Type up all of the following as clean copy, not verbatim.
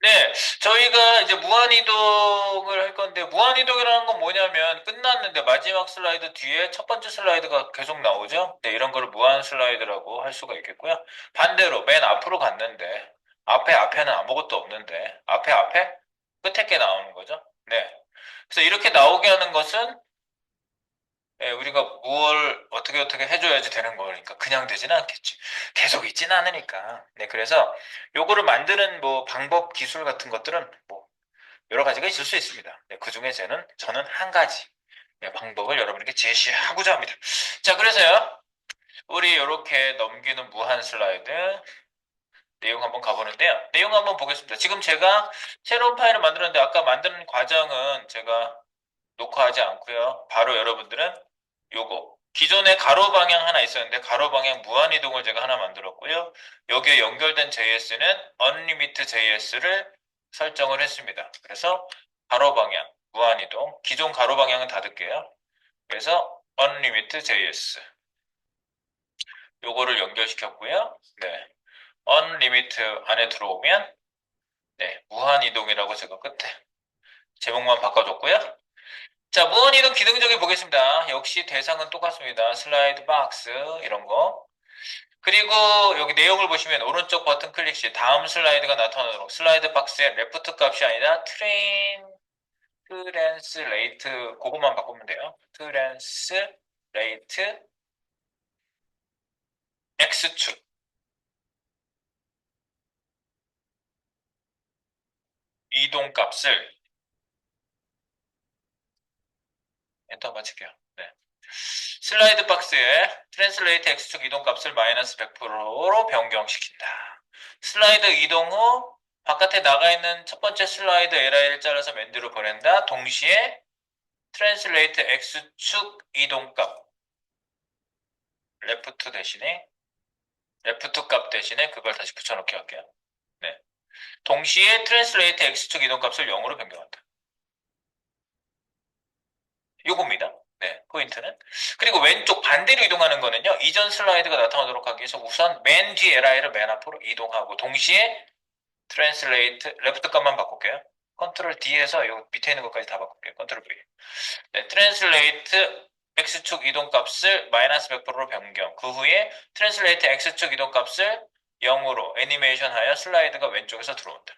네, 저희가 이제 무한이동을 할 건데, 무한이동이라는 건 뭐냐면, 끝났는데 마지막 슬라이드 뒤에 첫 번째 슬라이드가 계속 나오죠? 네, 이런 거를 무한 슬라이드라고 할 수가 있겠고요. 반대로 맨 앞으로 갔는데, 앞에는 아무것도 없는데, 앞에 끝에 게 나오는 거죠? 네. 그래서 이렇게 나오게 하는 것은, 우리가 뭘 어떻게 해줘야지 되는 거니까 그냥 되지는 않겠지. 계속 있지는 않으니까. 네, 그래서 요거를 만드는 뭐 방법, 기술 같은 것들은 뭐 여러 가지가 있을 수 있습니다. 네, 그 중에 저는 한 가지 방법을 여러분에게 제시하고자 합니다. 자, 그래서요, 우리 이렇게 넘기는 무한 슬라이드 내용 한번 가보는데요. 내용 한번 보겠습니다. 지금 제가 새로운 파일을 만들었는데 아까 만드는 과정은 제가 녹화하지 않고요. 바로 여러분들은 요거 기존에 가로 방향 하나 있었는데 가로 방향 무한 이동을 제가 하나 만들었고요. 여기에 연결된 JS는 unlimit JS를 설정을 했습니다. 그래서 가로 방향 무한 이동 기존 가로 방향은 닫을게요. 그래서 unlimit JS 요거를 연결시켰고요. 네. unlimit 안에 들어오면 네, 무한 이동이라고 제가 끝에 제목만 바꿔줬고요. 자, 무한이동 기능적인 보겠습니다. 역시 대상은 똑같습니다. 슬라이드 박스 이런 거. 그리고 여기 내용을 보시면 오른쪽 버튼 클릭 시 다음 슬라이드가 나타나도록 슬라이드 박스의 레프트 값이 아니라 트랜스레이트 그것만 바꾸면 돼요. 트랜스레이트 X축 이동 값을 엔터 한번 칠게요. 네. 슬라이드 박스에 트랜슬레이트 X축 이동값을 마이너스 100%로 변경시킨다. 슬라이드 이동 후 바깥에 나가 있는 첫 번째 슬라이드 LI를 잘라서 맨 뒤로 보낸다. 동시에 트랜슬레이트 X축 이동값 레프트 대신에 레프트 값 대신에 그걸 다시 붙여넣기 할게요. 네. 동시에 트랜슬레이트 X축 이동값을 0으로 변경한다. 요겁니다. 네, 포인트는. 그리고 왼쪽 반대로 이동하는 거는요, 이전 슬라이드가 나타나도록 하기 위해서 우선 맨 뒤 LI를 맨 앞으로 이동하고, 동시에 트랜슬레이트, 레프트 값만 바꿀게요. 컨트롤 D에서 요 밑에 있는 것까지 다 바꿀게요. 컨트롤 V. 네, 트랜슬레이트 X축 이동 값을 마이너스 100%로 변경. 그 후에 트랜슬레이트 X축 이동 값을 0으로 애니메이션 하여 슬라이드가 왼쪽에서 들어온다.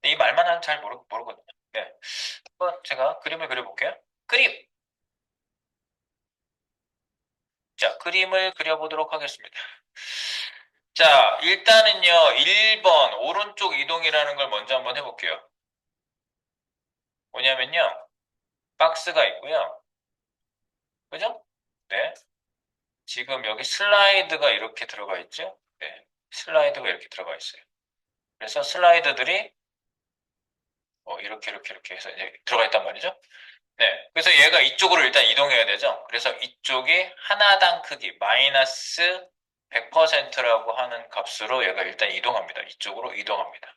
이 말만 하면 잘 모르거든요. 네. 한번 제가 그림을 그려볼게요. 그림! 자, 그림을 그려보도록 하겠습니다. 자, 일단은요, 1번 오른쪽 이동이라는 걸 먼저 한번 해볼게요. 뭐냐면요, 박스가 있고요. 그죠? 네. 지금 여기 슬라이드가 이렇게 들어가 있죠? 네. 슬라이드가 이렇게 들어가 있어요. 그래서 슬라이드들이 이렇게 해서 이제 들어가 있단 말이죠. 네. 그래서 얘가 이쪽으로 일단 이동해야 되죠. 그래서 이쪽이 하나당 크기 마이너스 100%라고 하는 값으로 얘가 일단 이동합니다. 이쪽으로 이동합니다.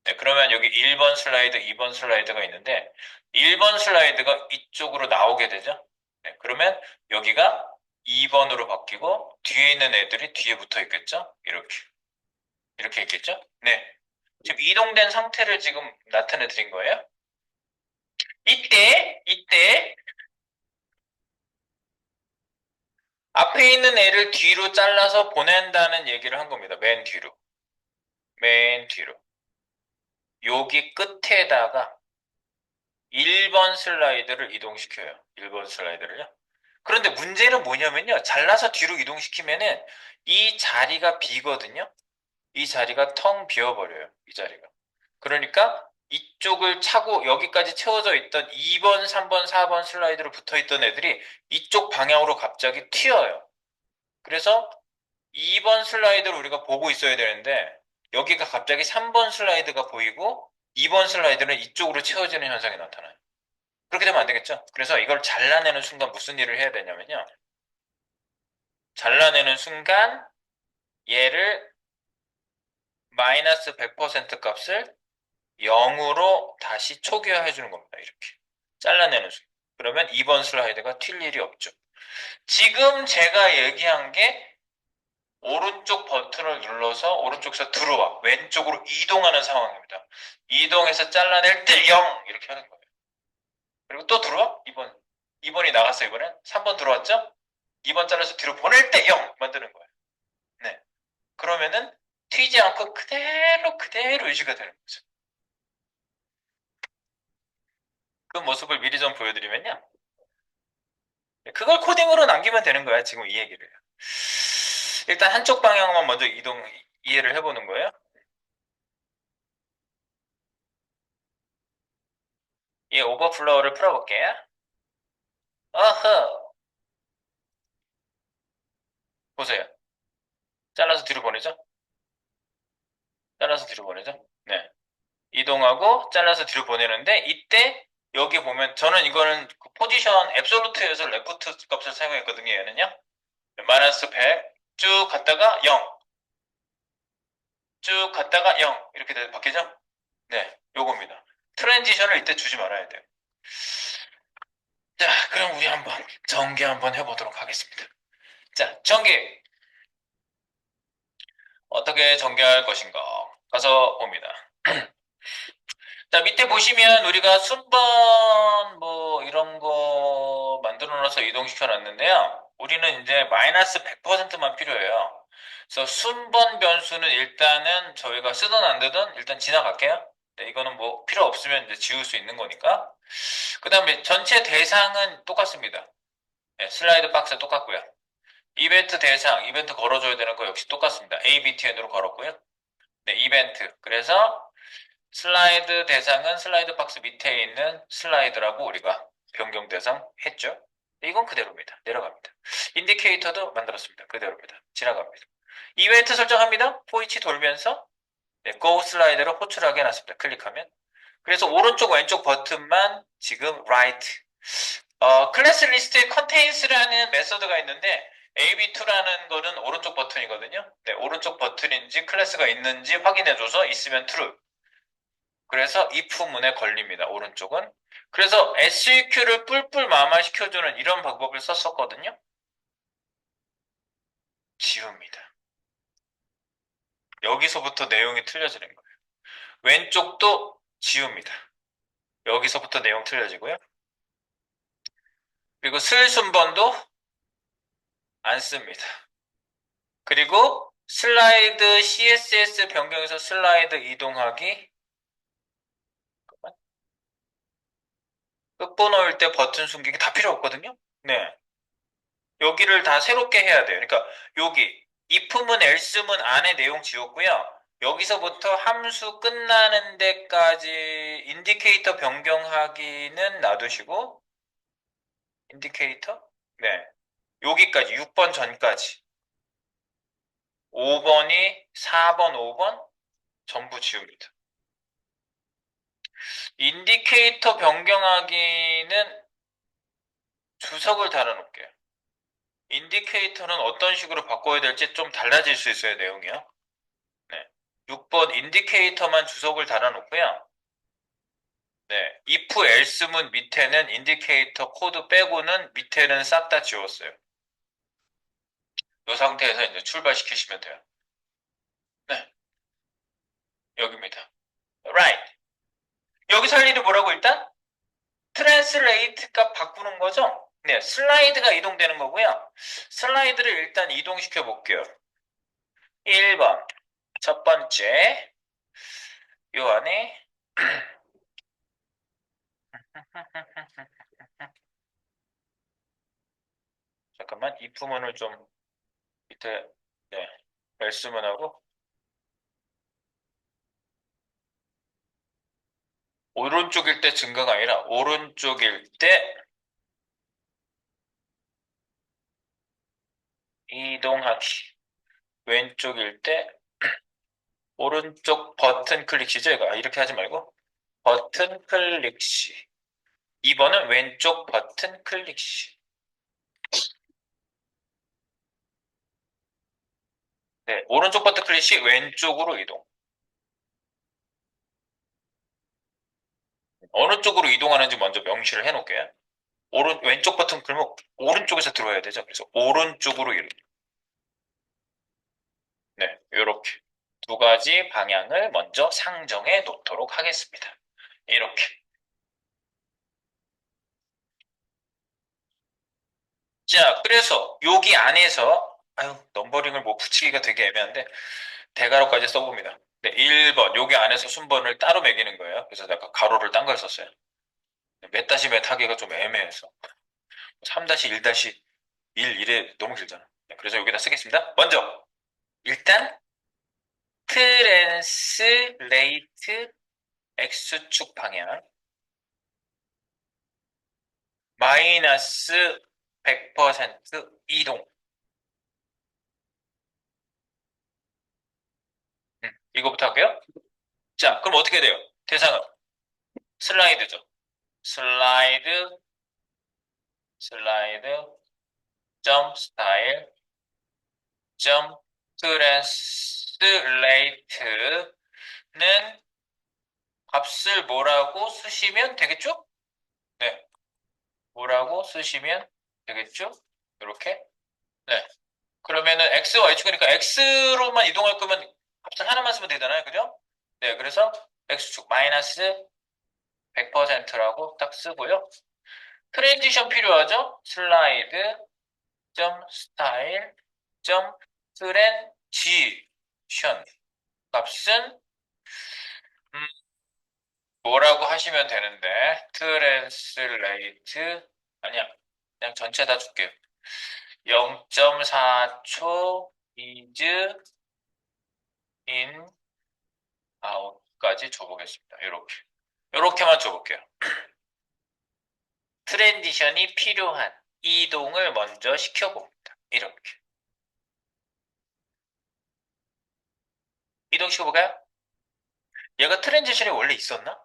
네, 그러면 여기 1번 슬라이드, 2번 슬라이드가 있는데 1번 슬라이드가 이쪽으로 나오게 되죠. 네, 그러면 여기가 2번으로 바뀌고 뒤에 있는 애들이 뒤에 붙어 있겠죠. 이렇게 있겠죠. 네, 지금 이동된 상태를 지금 나타내 드린 거예요. 이때 앞에 있는 애를 뒤로 잘라서 보낸다는 얘기를 한 겁니다. 맨 뒤로. 여기 끝에다가 1번 슬라이드를 이동시켜요. 1번 슬라이드를요. 그런데 문제는 뭐냐면요. 잘라서 뒤로 이동시키면은 이 자리가 비거든요. 이 자리가 텅 비어버려요. 이 자리가. 그러니까 이쪽을 차고 여기까지 채워져 있던 2번, 3번, 4번 슬라이드로 붙어 있던 애들이 이쪽 방향으로 갑자기 튀어요. 그래서 2번 슬라이드를 우리가 보고 있어야 되는데 여기가 갑자기 3번 슬라이드가 보이고 2번 슬라이드는 이쪽으로 채워지는 현상이 나타나요. 그렇게 되면 안 되겠죠? 그래서 이걸 잘라내는 순간 무슨 일을 해야 되냐면요. 잘라내는 순간 얘를 마이너스 100% 값을 0으로 다시 초기화해 주는 겁니다. 이렇게. 잘라내는 순간. 그러면 2번 슬라이드가 튈 일이 없죠. 지금 제가 얘기한 게 오른쪽 버튼을 눌러서 오른쪽에서 들어와. 왼쪽으로 이동하는 상황입니다. 이동해서 잘라낼 때 0! 이렇게 하는 거예요. 그리고 또 들어와? 2번. 2번이 나갔어, 이번엔. 3번 들어왔죠? 2번 잘라서 뒤로 보낼 때 0! 만드는 거예요. 네. 그러면은 튀지 않고 그대로 유지가 되는 거죠. 그 모습을 미리 좀 보여드리면요. 그걸 코딩으로 남기면 되는 거야, 지금 이 얘기를. 일단 한쪽 방향만 먼저 이해를 해보는 거예요. 이 오버플로우를 풀어볼게요. 어허. 보세요. 잘라서 뒤로 보내죠? 잘라서 뒤로 보내죠? 네. 이동하고 잘라서 뒤로 보내는데 이때 여기 보면 저는 이거는 그 포지션 앱솔루트에서 레프트 값을 사용했거든요. 얘는요. 마이너스 100 쭉 갔다가 0 쭉 갔다가 0 이렇게 바뀌죠? 네. 요겁니다. 트랜지션을 이때 주지 말아야 돼요. 자, 그럼 우리 한번 전개 한번 해보도록 하겠습니다. 자, 전개. 어떻게 전개할 것인가? 가서 봅니다. 자, 밑에 보시면 우리가 순번 뭐 이런 거 만들어 놔서 이동시켜 놨는데요. 우리는 이제 마이너스 100%만 필요해요. 그래서 순번 변수는 일단은 저희가 쓰든 안 되든 일단 지나갈게요. 네, 이거는 뭐 필요 없으면 이제 지울 수 있는 거니까. 그 다음에 전체 대상은 똑같습니다. 네, 슬라이드 박스 똑같고요. 이벤트 대상, 이벤트 걸어줘야 되는 거 역시 똑같습니다. ABTN으로 걸었고요. 네, 이벤트. 그래서 슬라이드 대상은 슬라이드 박스 밑에 있는 슬라이드라고 우리가 변경 대상 했죠. 이건 그대로입니다. 내려갑니다. 인디케이터도 만들었습니다. 그대로입니다. 지나갑니다. 이벤트 설정합니다. 포이치 돌면서 네, Go 슬라이드로 호출하게 해놨습니다. 클릭하면. 그래서 오른쪽 왼쪽 버튼만 지금 right. 클래스 리스트에 contains라는 메서드가 있는데 AB2라는 거는 오른쪽 버튼이거든요. 네, 오른쪽 버튼인지 클래스가 있는지 확인해줘서 있으면 true. 그래서 if문에 걸립니다. 오른쪽은. 그래서 SQ를 뿔뿔 마마시켜주는 이런 방법을 썼었거든요. 지웁니다. 여기서부터 내용이 틀려지는 거예요. 왼쪽도 지웁니다. 여기서부터 내용 틀려지고요. 그리고 슬순번도 안 씁니다. 그리고 슬라이드 CSS 변경해서 슬라이드 이동하기 끝번호일 때 버튼 숨기기 다 필요 없거든요. 네. 여기를 다 새롭게 해야 돼요. 그러니까 여기 if문, else문 안에 내용 지웠고요. 여기서부터 함수 끝나는 데까지 인디케이터 변경하기는 놔두시고 인디케이터? 네. 여기까지 6번 전까지 5번이 4번, 5번 전부 지웁니다. 인디케이터 변경하기는 주석을 달아놓을게요. 인디케이터는 어떤 식으로 바꿔야 될지 좀 달라질 수 있어요, 내용이요. 네. 6번 인디케이터만 주석을 달아놓고요. 네. if else문 밑에는 인디케이터 코드 빼고는 밑에는 싹 다 지웠어요. 이 상태에서 이제 출발시키시면 돼요. 네. 여기입니다. right. 여기서 할 일이 뭐라고 일단? 트랜슬레이트 값 바꾸는 거죠? 네. 슬라이드가 이동되는 거고요. 슬라이드를 일단 이동시켜 볼게요. 1번. 첫 번째. 요 안에 잠깐만 이 부분을 좀 밑에 네, 말씀을 하고 오른쪽일 때 증가가 아니라 오른쪽일 때 이동하기 왼쪽일 때 오른쪽 버튼 클릭 시죠 이거 이렇게 하지 말고 버튼 클릭 시 2번은 왼쪽 버튼 클릭 시 네, 오른쪽 버튼 클릭 시 왼쪽으로 이동 어느 쪽으로 이동하는지 먼저 명시를 해 놓을게요 왼쪽 버튼 그러면 오른쪽에서 들어와야 되죠 그래서 오른쪽으로 이동 가지 방향을 먼저 상정해 놓도록 하겠습니다. 이렇게. 자, 그래서 여기 안에서 아유, 넘버링을 뭐 붙이기가 되게 애매한데 대괄호까지 써봅니다. 네, 1번 여기 안에서 순번을 따로 매기는 거예요. 그래서 내가 가로를 딴 걸 썼어요. 몇 다시 몇 하기가 좀 애매해서 3-1-1 이래 너무 길잖아. 네, 그래서 여기다 쓰겠습니다. 먼저 일단 트랜스레이트 X축 방향 마이너스 100% 이동. 이거부터 할게요. 자, 그럼 어떻게 돼요? 대상은 슬라이드죠. 슬라이드, 슬라이드, 점 스타일, 점 트랜스레이트는 값을 뭐라고 쓰시면 되겠죠? 네, 뭐라고 쓰시면 되겠죠? 이렇게. 네. 그러면은 x, y축이니까 x로만 이동할 거면 값을 하나만 쓰면 되잖아요. 그죠? 네, 그래서 x축 마이너스 100%라고 딱 쓰고요. 트랜지션 필요하죠? 슬라이드, 점 스타일, 점 트랜지션 값은 뭐라고 하시면 되는데 트랜슬레이트 아니야 그냥 전체 다 줄게요. 0.4초 is in out까지 줘보겠습니다. 이렇게만 줘볼게요. 트랜지션이 필요한 이동을 먼저 시켜봅니다. 이렇게 이동시켜볼까요? 얘가 트랜지션이 원래 있었나?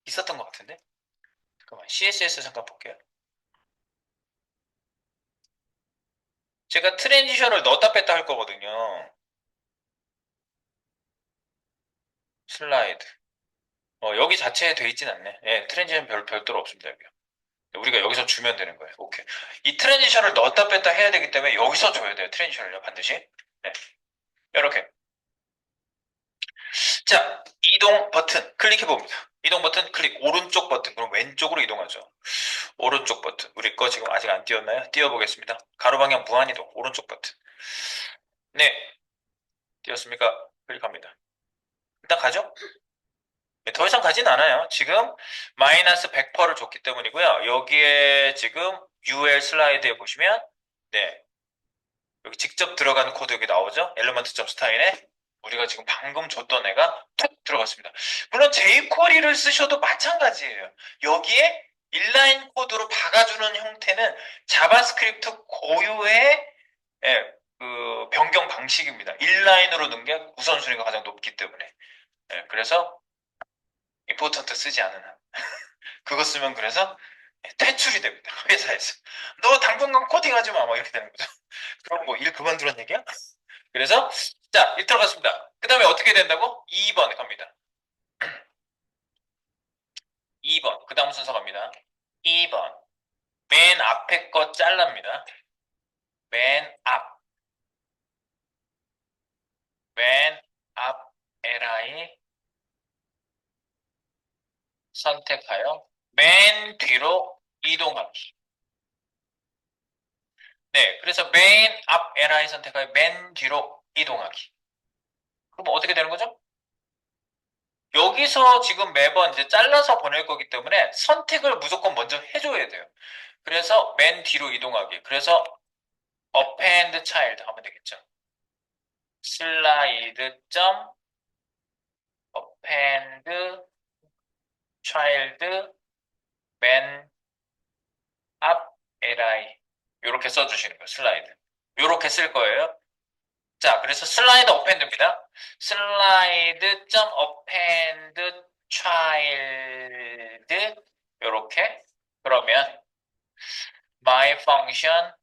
있었던 것 같은데 잠깐만 CSS 잠깐 볼게요. 제가 트랜지션을 넣었다 뺐다 할 거거든요. 슬라이드 여기 자체에 돼 있진 않네. 예, 트랜지션 별도로 없습니다. 여기. 우리가 여기서 주면 되는 거예요. 오케이. 이 트랜지션을 넣었다 뺐다 해야 되기 때문에 여기서 줘야 돼요. 트랜지션을요, 반드시. 네. 이렇게. 자, 이동 버튼 클릭해 봅니다. 이동 버튼 클릭. 오른쪽 버튼. 그럼 왼쪽으로 이동하죠. 오른쪽 버튼. 우리 거 지금 아직 안 띄웠나요? 띄워보겠습니다. 가로 방향 무한이동. 오른쪽 버튼. 네. 띄웠습니까? 클릭합니다. 일단 가죠? 네, 더 이상 가진 않아요. 지금 마이너스 100%를 줬기 때문이고요. 여기에 지금 UL 슬라이드에 보시면 네, 여기 직접 들어가는 코드 여기 나오죠? 엘리먼트 스타일에 우리가 지금 방금 줬던 애가 툭 들어갔습니다. 물론 jQuery를 쓰셔도 마찬가지예요. 여기에 인라인 코드로 박아주는 형태는 자바스크립트 고유의 예, 그 변경 방식입니다. 인라인으로 넣는 게 우선순위가 가장 높기 때문에. 예, 그래서 임포턴트 쓰지 않은 한. 그거 쓰면 그래서 퇴출이 됩니다. 회사에서. 너 당분간 코딩하지 마. 막 이렇게 되는 거죠. 그럼 뭐 일 그만두란 얘기야? 그래서 자, 일 들어갔습니다. 그 다음에 어떻게 된다고? 2번 갑니다. 2번. 그 다음 순서 갑니다. 2번. 맨 앞에 거 잘랍니다. 맨 앞. 맨 앞 li 선택하여 맨 뒤로 이동하기. 네, 그래서 맨 앞 li 선택하여 맨 뒤로 이동하기. 그럼 어떻게 되는 거죠? 여기서 지금 매번 이제 잘라서 보낼 거기 때문에 선택을 무조건 먼저 해줘야 돼요. 그래서 맨 뒤로 이동하기. 그래서 append child 하면 되겠죠. 슬라이드 점 append child 맨 앞 li 이렇게 써주시는 거예요. 슬라이드. 이렇게 쓸 거예요. 자, 그래서 슬라이드 append입니다. 슬라이드 점 append child 이렇게 그러면 my function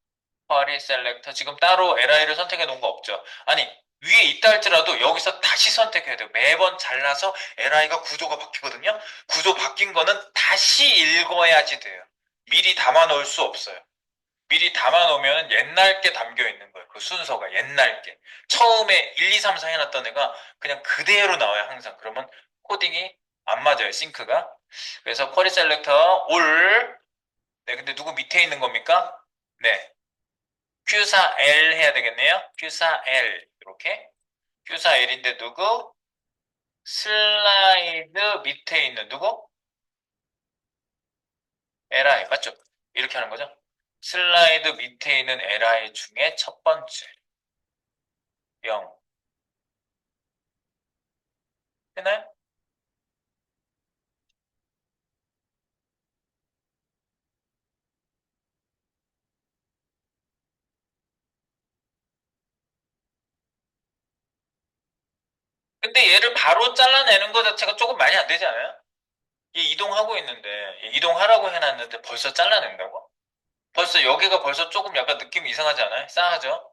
query selector 지금 따로 li를 선택해 놓은 거 없죠. 아니 위에 있다 할지라도 여기서 다시 선택해야 돼요. 매번 잘라서 li가 구조가 바뀌거든요. 구조 바뀐 거는 다시 읽어야지 돼요. 미리 담아 놓을 수 없어요. 미리 담아놓으면 옛날 게 담겨 있는 거예요. 그 순서가 옛날 게. 처음에 1, 2, 3, 4 해놨던 애가 그냥 그대로 나와요, 항상. 그러면 코딩이 안 맞아요, 싱크가. 그래서 쿼리 셀렉터 올. 네, 근데 누구 밑에 있는 겁니까? 네. q L 해야 되겠네요. q L. 이렇게. q L인데 누구? 슬라이드 밑에 있는 누구? li. 맞죠? 이렇게 하는 거죠. 슬라이드 밑에 있는 li 중에 첫 번째. 0. 되나요? 근데 얘를 바로 잘라내는 것 자체가 조금 많이 안 되지 않아요? 얘 이동하고 있는데, 얘 이동하라고 해놨는데 벌써 잘라낸다고? 벌써 여기가 벌써 조금 약간 느낌이 이상하지 않아요? 싸하죠?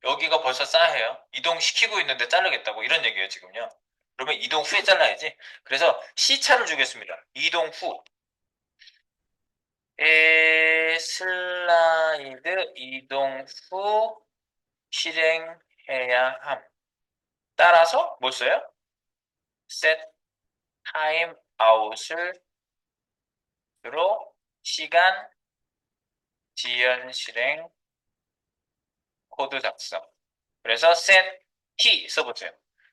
여기가 벌써 싸해요. 이동시키고 있는데 자르겠다고 이런 얘기예요, 지금요. 그러면 이동 후에 잘라야지. 그래서 C차를 주겠습니다. 이동 후. 슬라이드 이동 후 실행해야 함. 따라서 뭐 써요? set time out을 주로 시간 지연 실행 코드 작성. 그래서 set t 써보세요.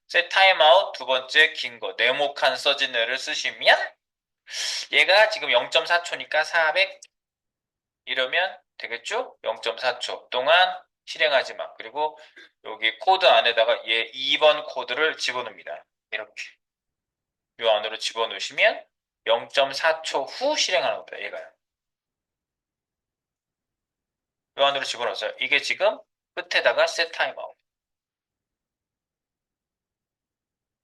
set timeout 두 번째 긴 거 네모칸 써진 애를 쓰시면 얘가 지금 0.4초니까 400 이러면 되겠죠? 0.4초 동안 실행하지 마. 그리고 여기 코드 안에다가 얘 2번 코드를 집어넣습니다. 이렇게 요 안으로 집어넣으시면 0.4초 후 실행하는 겁니다. 얘가요. 요 안으로 집어넣었어요. 이게 지금 끝에다가 set timeout.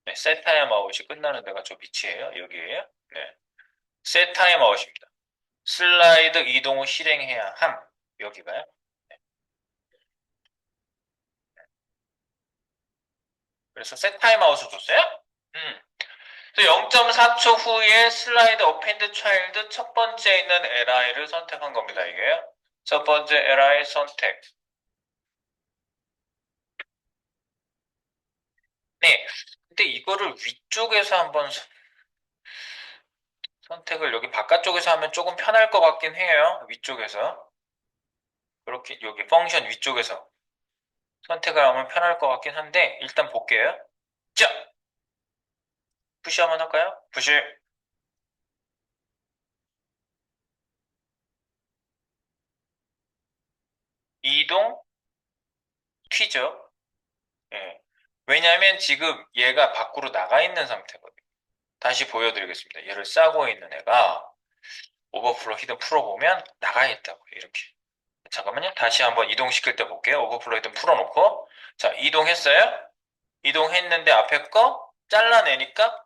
네, set timeout이 끝나는 데가 저 위치예요. 여기에요. 네, set timeout입니다. 슬라이드 이동 후 실행해야 함. 여기가요. 그래서 set timeout을 줬어요. 음. 0.4초 후에 슬라이드 어펜드 차일드 첫 번째 있는 li를 선택한 겁니다. 이게요. 첫 번째 li 선택. 네. 근데 이거를 위쪽에서 한번 선택을 여기 바깥쪽에서 하면 조금 편할 것 같긴 해요. 위쪽에서. 그렇게 여기 펑션 위쪽에서 선택을 하면 편할 것 같긴 한데 일단 볼게요. 자, 푸시 한번 할까요? 푸시. 이동 튀죠. 예. 왜냐하면 지금 얘가 밖으로 나가 있는 상태거든요. 다시 보여드리겠습니다. 얘를 싸고 있는 애가 오버플로 히든 풀어보면 나가 있다고 이렇게. 잠깐만요. 다시 한번 이동시킬 때 볼게요. 오버플로 히든 풀어놓고 자 이동했어요. 이동했는데 앞에 거 잘라내니까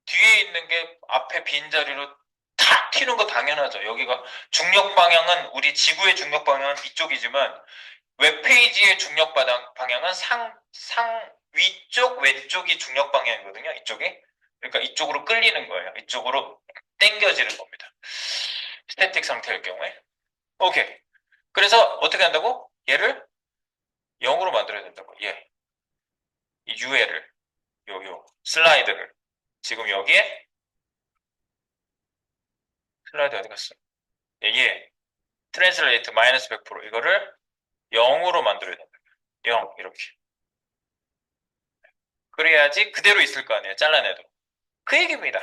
뒤에 있는 게 앞에 빈자리로 탁 튀는 거 당연하죠. 여기가 중력 방향은 우리 지구의 중력 방향은 이쪽이지만 웹페이지의 중력 방향은 위쪽, 왼쪽이 중력 방향이거든요. 이쪽이. 그러니까 이쪽으로 끌리는 거예요. 이쪽으로 당겨지는 겁니다. 스태틱 상태일 경우에. 오케이. 그래서 어떻게 한다고? 얘를 0으로 만들어야 된다고. 얘. 이 UL을. 슬라이드를. 지금 여기에 슬라이드 어디 갔어? 얘. 트랜슬레이트 마이너스 100% 이거를 0으로 만들어야 된다. 0 이렇게. 그래야지 그대로 있을 거 아니에요. 잘라내도. 그 얘기입니다.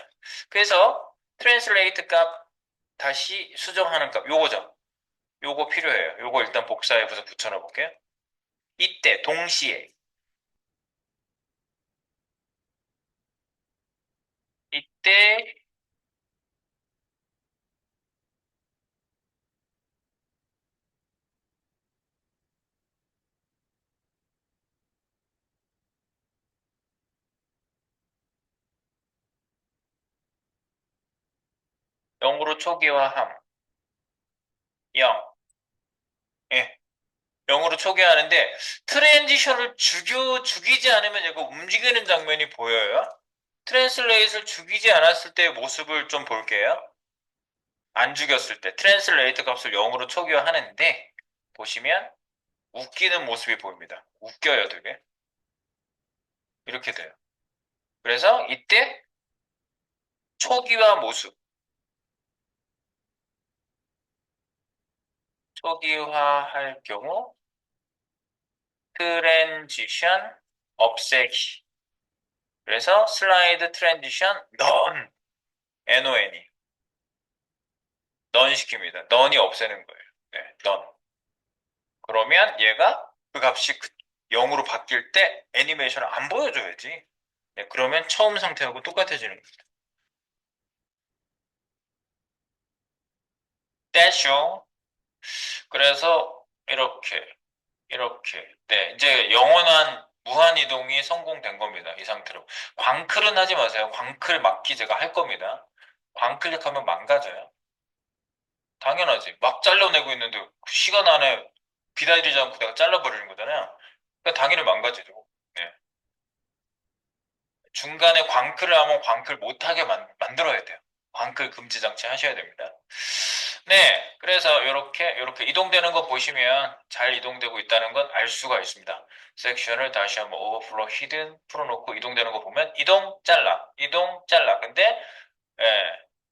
그래서 트랜슬레이트 값 다시 수정하는 값 요거죠. 요거 필요해요. 요거 일단 복사해서 붙여넣어 볼게요. 이때 동시에 이때 0으로 초기화함 0 예. 0으로 초기화하는데 트랜지션을 죽이지 않으면 이거 움직이는 장면이 보여요. 트랜슬레이트를 죽이지 않았을 때의 모습을 좀 볼게요. 안 죽였을 때 트랜슬레이트 값을 0으로 초기화하는데 보시면 웃기는 모습이 보입니다. 웃겨요, 되게. 이렇게 돼요. 그래서 이때 초기화 모습, 초기화할 경우 트랜지션 없애기. 그래서 슬라이드 트랜지션 NON이 넌 시킵니다. 넌이 없애는 거예요. 네, 넌. 그러면 얘가 그 값이 0으로 바뀔 때 애니메이션을 안 보여줘야지. 네, 그러면 처음 상태하고 똑같아지는 겁니다. 떼쇼. 그래서 이렇게. 네, 이제 영원한 무한 이동이 성공된 겁니다. 이 상태로. 광클은 하지 마세요. 광클 막기 제가 할 겁니다. 광클릭하면 망가져요. 당연하지. 막 잘라내고 있는데 그 시간 안에 기다리지 않고 내가 잘라버리는 거잖아요. 그러니까 당연히 망가지죠. 네. 중간에 광클을 하면 광클 못하게 만들어야 돼요. 광클 금지 장치 하셔야 됩니다. 네, 그래서 이렇게 이동되는 거 보시면 잘 이동되고 있다는 건 알 수가 있습니다. 섹션을 다시 한번 오버플로 히든 풀어놓고 이동되는 거 보면 이동 잘라, 이동 잘라. 근데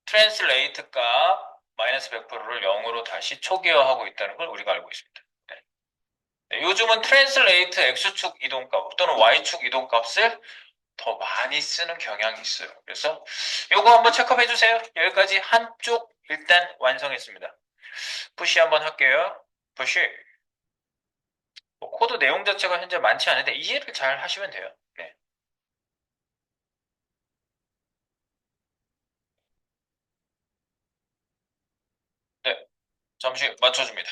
트랜슬레이트 값 마이너스 100%를 0으로 다시 초기화하고 있다는 걸 우리가 알고 있습니다. 네. 네, 요즘은 트랜슬레이트 X축 이동값 또는 Y축 이동값을 더 많이 쓰는 경향이 있어요. 그래서 요거 한번 체크해 주세요. 여기까지 한쪽 일단 완성했습니다. 푸시 한번 할게요. 푸시. 뭐 코드 내용 자체가 현재 많지 않은데 이해를 잘 하시면 돼요. 네. 네. 잠시 맞춰줍니다.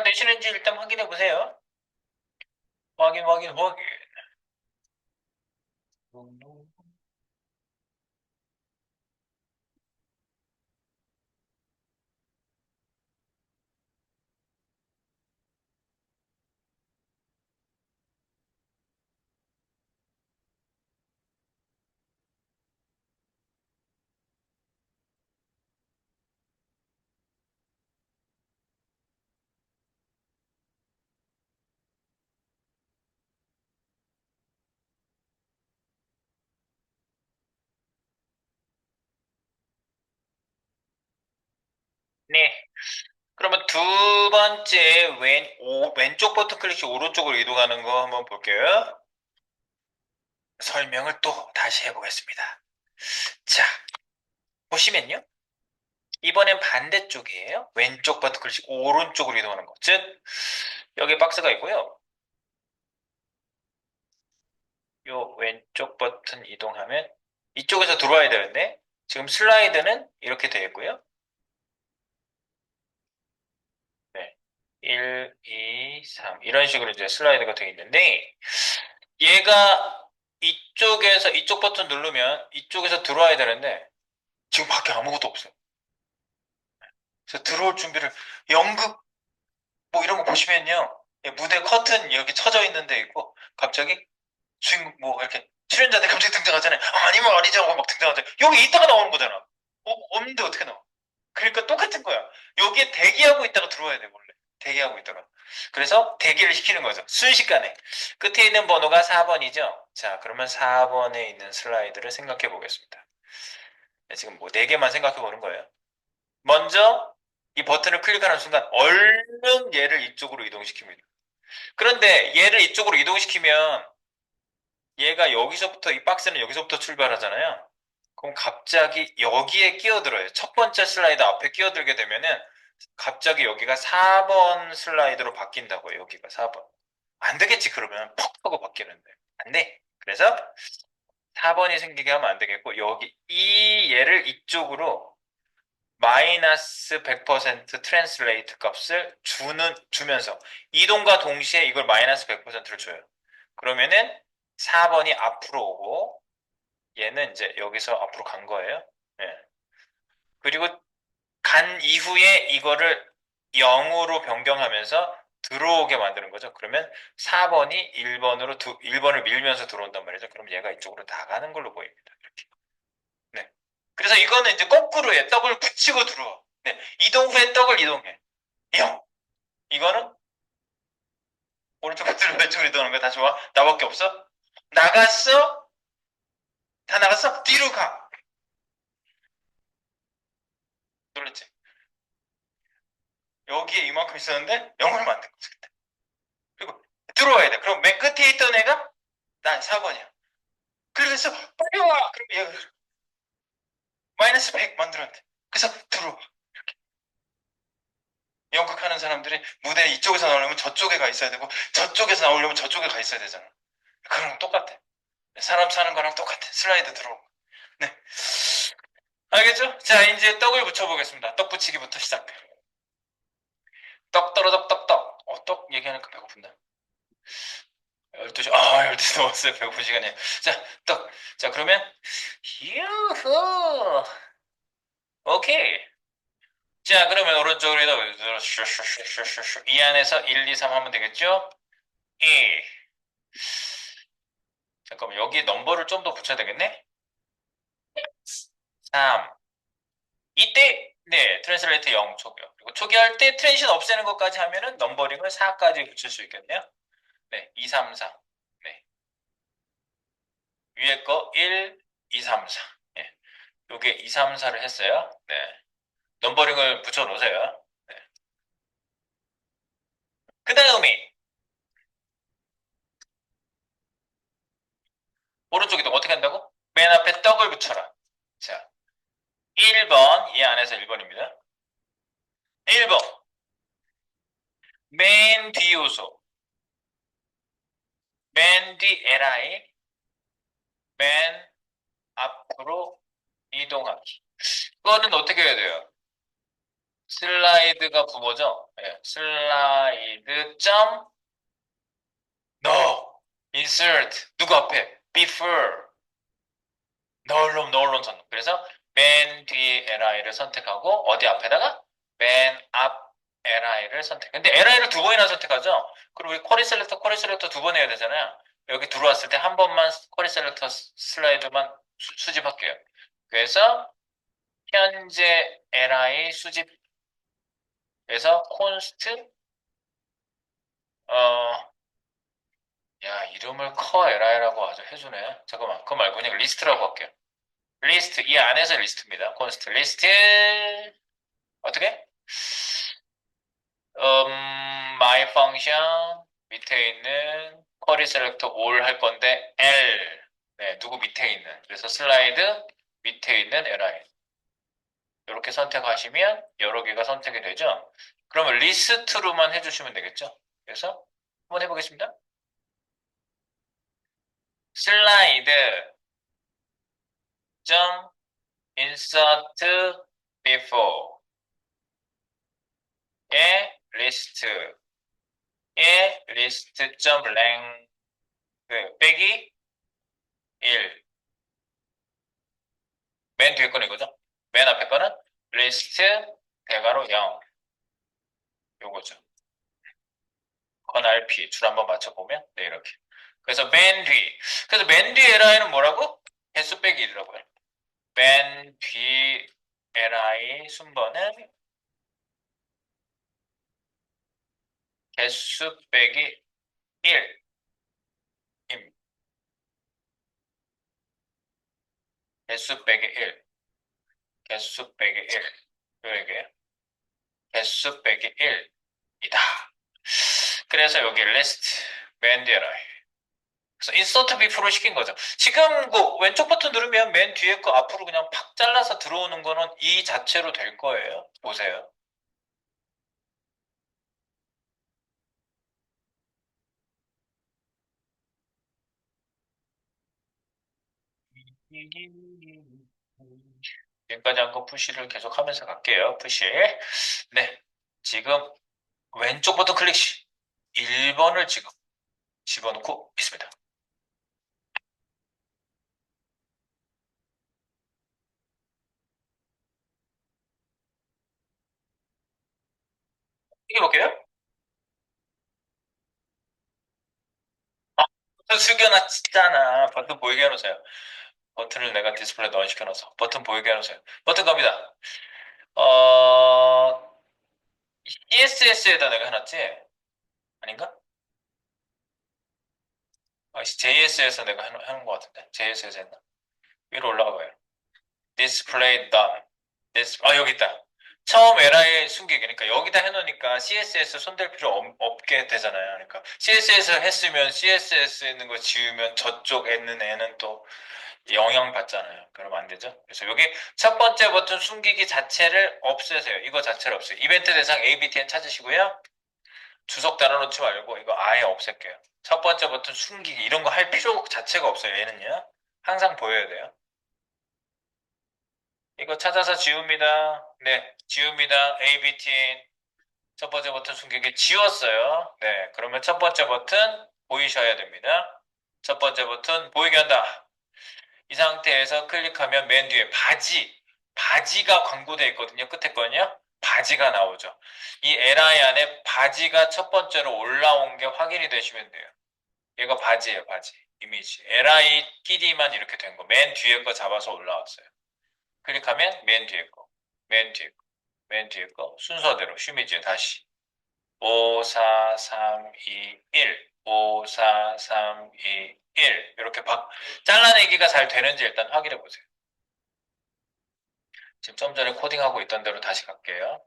되시는지 일단 확인해 보세요. 확인. 네. 그러면 두 번째 왼쪽 버튼 클릭시 오른쪽으로 이동하는 거 한번 볼게요. 설명을 또 다시 해보겠습니다. 자, 보시면요. 이번엔 반대쪽이에요. 왼쪽 버튼 클릭 오른쪽으로 이동하는 거. 즉, 여기 박스가 있고요. 요 왼쪽 버튼 이동하면 이쪽에서 들어와야 되는데 지금 슬라이드는 이렇게 되어 있고요. 네. 1, 2, 3 이런 식으로 이제 슬라이드가 되어 있는데 얘가 이쪽 버튼 누르면 이쪽에서 들어와야 되는데 지금 밖에 아무것도 없어요. 그래서 들어올 준비를 연극 뭐 이런 거 보시면요. 예, 무대 커튼 여기 쳐져 있는 데 있고 갑자기 주인공 뭐 이렇게 출연자들 갑자기 등장하잖아요. 아니면 아니죠 하고 막 등장하잖아요. 여기 있다가 나오는 거잖아. 없는데 어떻게 나와? 그러니까 똑같은 거야. 여기에 대기하고 있다가 들어와야 돼 원래. 대기하고 있다가. 그래서 대기를 시키는 거죠. 순식간에. 끝에 있는 번호가 4번이죠. 자, 그러면 4번에 있는 슬라이드를 생각해 보겠습니다. 네, 지금 뭐 4개만 생각해 보는 거예요. 먼저 이 버튼을 클릭하는 순간 얼른 얘를 이쪽으로 이동시킵니다. 그런데 얘를 이쪽으로 이동시키면 얘가 여기서부터 이 박스는 여기서부터 출발하잖아요. 그럼 갑자기 여기에 끼어들어요. 첫 번째 슬라이드 앞에 끼어들게 되면은 갑자기 여기가 4번 슬라이드로 바뀐다고요. 여기가 4번. 안 되겠지, 그러면. 퍽 하고 바뀌는데. 안 돼. 그래서 4번이 생기게 하면 안 되겠고, 여기, 이 얘를 이쪽으로 마이너스 100% 트랜슬레이트 값을 주면서, 이동과 동시에 이걸 마이너스 100%를 줘요. 그러면은 4번이 앞으로 오고, 얘는 이제 여기서 앞으로 간 거예요. 예. 그리고 간 이후에 이거를 0으로 변경하면서 들어오게 만드는 거죠. 그러면 4번이 1번을 밀면서 들어온단 말이죠. 그럼 얘가 이쪽으로 나가는 걸로 보입니다. 이렇게. 네. 그래서 이거는 이제 거꾸로 해. 떡을 붙이고 들어와. 네. 이동 후에 떡을 이동해. 0. 이거는 오른쪽으로 들어 왼쪽으로 이동하는 거야. 다 좋아? 나밖에 없어? 나갔어? 다 나갔어? 뒤로 가. 놀랬지? 여기에 이만큼 있었는데 0을 만든 거지. 그리고 들어와야 돼. 그럼 맨 끝에 있던 애가 난 4번이야. 그래서 빨리 와! 그럼 얘가 마이너스 100 만들었대. 그래서 들어와. 연극하는 사람들이 무대 이쪽에서 나오려면 저쪽에 가 있어야 되고 저쪽에서 나오려면 저쪽에 가 있어야 되잖아. 그거랑 똑같아. 사람 사는 거랑 똑같아. 슬라이드 들어오는 거. 네. 알겠죠? 자, 이제 떡을 붙여보겠습니다. 떡 붙이기부터 시작해. 떡 떨어덕 떡떡. 떡 얘기하니까 배고픈데. 12시, 12시 넘었어요. 배고픈 시간이에요. 자, 떡. 자, 그러면, 유후. 오케이. 자, 그러면 오른쪽으로 해서 슈슈슈슈슈슈 이 안에서 1, 2, 3 하면 되겠죠? 2. 잠깐만, 여기 넘버를 좀 더 붙여야 되겠네? 3. 이때, 네, 트랜슬레이트 0 초기화. 그리고 초기화할 때 트랜신 없애는 것까지 하면은 넘버링을 4까지 붙일 수 있겠네요? 네, 2, 3, 4. 네. 위에 거 1, 2, 3, 4. 네. 요게 2, 3, 4를 했어요. 네. 넘버링을 붙여 놓으세요. 네. 그 다음에, 오른쪽 이동 어떻게 한다고? 맨 앞에 떡을 붙여라. 자, 1번, 이 안에서 1번입니다. 1번, 맨 뒤 요소, 맨 뒤 li, 맨 앞으로 이동하기. 이거는 어떻게 해야 돼요? 슬라이드가 부모죠? 네, 슬라이드 점 no, insert 누구 앞에? before 넣을놈 선택. 그래서 맨 뒤 li를 선택하고 어디 앞에다가 맨 앞 li를 선택. 근데 li를 두 번이나 선택하죠? 그리고 우리 쿼리 셀렉터 두 번 해야 되잖아요. 여기 들어왔을 때 한 번만 쿼리 셀렉터 슬라이드만 수집할게요. 그래서 현재 li 수집에서 콘스트 야, 이름을 커 li라고 아주 해주네. 잠깐만, 그거 말고 그냥 리스트라고 할게요. 리스트, 이 안에서 리스트입니다. 콘스트 리스트, 어떻게? my function, 밑에 있는 query selector all 할 건데, L. 네, 누구 밑에 있는. 그래서 슬라이드 밑에 있는 li. 이렇게 선택하시면 여러 개가 선택이 되죠? 그러면 리스트로만 해주시면 되겠죠? 그래서 한번 해보겠습니다. 슬라이드 점 insert before 의 리스트의 리스트 점 랭크 빼기 1. 맨 뒤에 거는 이거죠? 맨 앞에 거는 리스트 대괄호 0. 요거죠. con rp 줄 한번 맞춰보면 네, 이렇게. 그래서 맨 뒤. 그래서 맨 뒤 li는 뭐라고? 개수 빼기 1이라고요. 맨 뒤 li 순번은 개수 빼기 1. 개수 빼기 1. 개수 빼기 1. 요게 개수 빼기 1이다. 그래서 여기 list 맨 뒤에 li. 그래서 인서트 비프로 시킨 거죠. 지금 그 왼쪽 버튼 누르면 맨 뒤에 거 앞으로 그냥 팍 잘라서 들어오는 거는 이 자체로 될 거예요. 보세요. 지금까지 한 거 푸시를 계속 하면서 갈게요. 푸시. 네. 지금 왼쪽 버튼 클릭 시 1번을 지금 집어넣고 있습니다. 이게 볼게요. 버튼 숙여놨잖아. 버튼 보이게 해놓으세요. 버튼을 내가 디스플레이 넌 시켜놔서 버튼 보이게 해놓으세요. 버튼 갑니다. 어, CSS에다 내가 해놨지? 아닌가? JS에서 내가 해놓은 것 같은데? JS에서 했나? 위로 올라가 봐요. Display done. 여기 있다. 처음 LI 숨기기. 그러니까 여기다 해놓으니까 CSS 손댈 필요 없게 되잖아요. 그러니까 CSS 했으면 CSS 있는 거 지우면 저쪽 있는 애는 또 영향 받잖아요. 그러면 안 되죠. 그래서 여기 첫 번째 버튼 숨기기 자체를 없애세요. 이거 자체를 없애요. 이벤트 대상 ABTN 찾으시고요. 주석 달아놓지 말고 이거 아예 없앨게요. 첫 번째 버튼 숨기기 이런 거 할 필요 자체가 없어요. 얘는요. 항상 보여야 돼요. 이거 찾아서 지웁니다. 네, 지웁니다. ABTN 첫 번째 버튼 숨기기 지웠어요. 네, 그러면 첫 번째 버튼 보이셔야 됩니다. 첫 번째 버튼 보이게 한다. 이 상태에서 클릭하면 맨 뒤에 바지가 광고되어 있거든요. 끝에 거는요. 바지가 나오죠. 이 LI 안에 바지가 첫 번째로 올라온 게 확인이 되시면 돼요. 얘가 바지예요, 바지. 이미지. LI끼리만 이렇게 된 거. 맨 뒤에 거 잡아서 올라왔어요. 클릭하면 맨 뒤에 거, 맨 뒤에 거, 맨 뒤에 거. 순서대로 쉬미지에 다시. 5, 4, 3, 2, 1. 5, 4, 3, 2, 1. 이렇게 잘라내기가 잘 되는지 일단 확인해 보세요. 지금 좀 전에 코딩하고 있던 대로 다시 갈게요.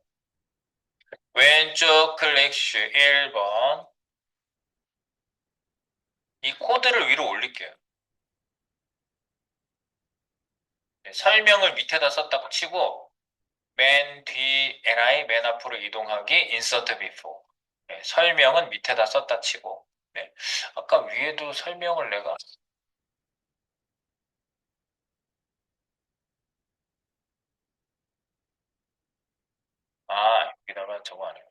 왼쪽 클릭슈 1번. 이 코드를 위로 올릴게요. 네, 설명을 밑에다 썼다고 치고 맨 뒤 li 맨 앞으로 이동하기 insert before. 네, 설명은 밑에다 썼다 치고. 네, 아까 위에도 설명을 내가 여기다가 저거 안 해요.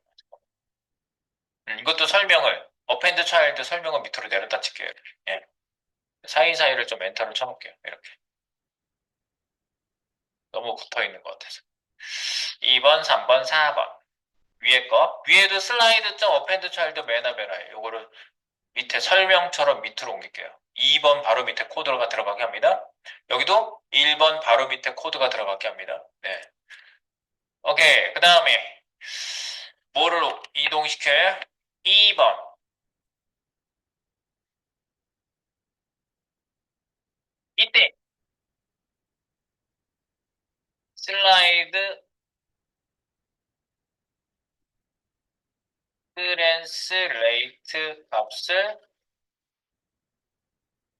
이것도 설명을 append child 설명을 밑으로 내렸다 칠게요. 예. 사이사이를 좀 엔터를 쳐볼게요. 이렇게 너무 붙어 있는 것 같아서. 2번, 3번, 4번. 위에 거. 위에도 슬라이드 점 append child 맨아베라에 요거를 밑에 설명처럼 밑으로 옮길게요. 2번 바로 밑에 코드가 들어가게 합니다. 여기도 1번 바로 밑에 코드가 들어가게 합니다. 네. 오케이. 그 다음에 뭐를 이동시켜요? 2번. 이때 슬라이드 트랜스레이트 값을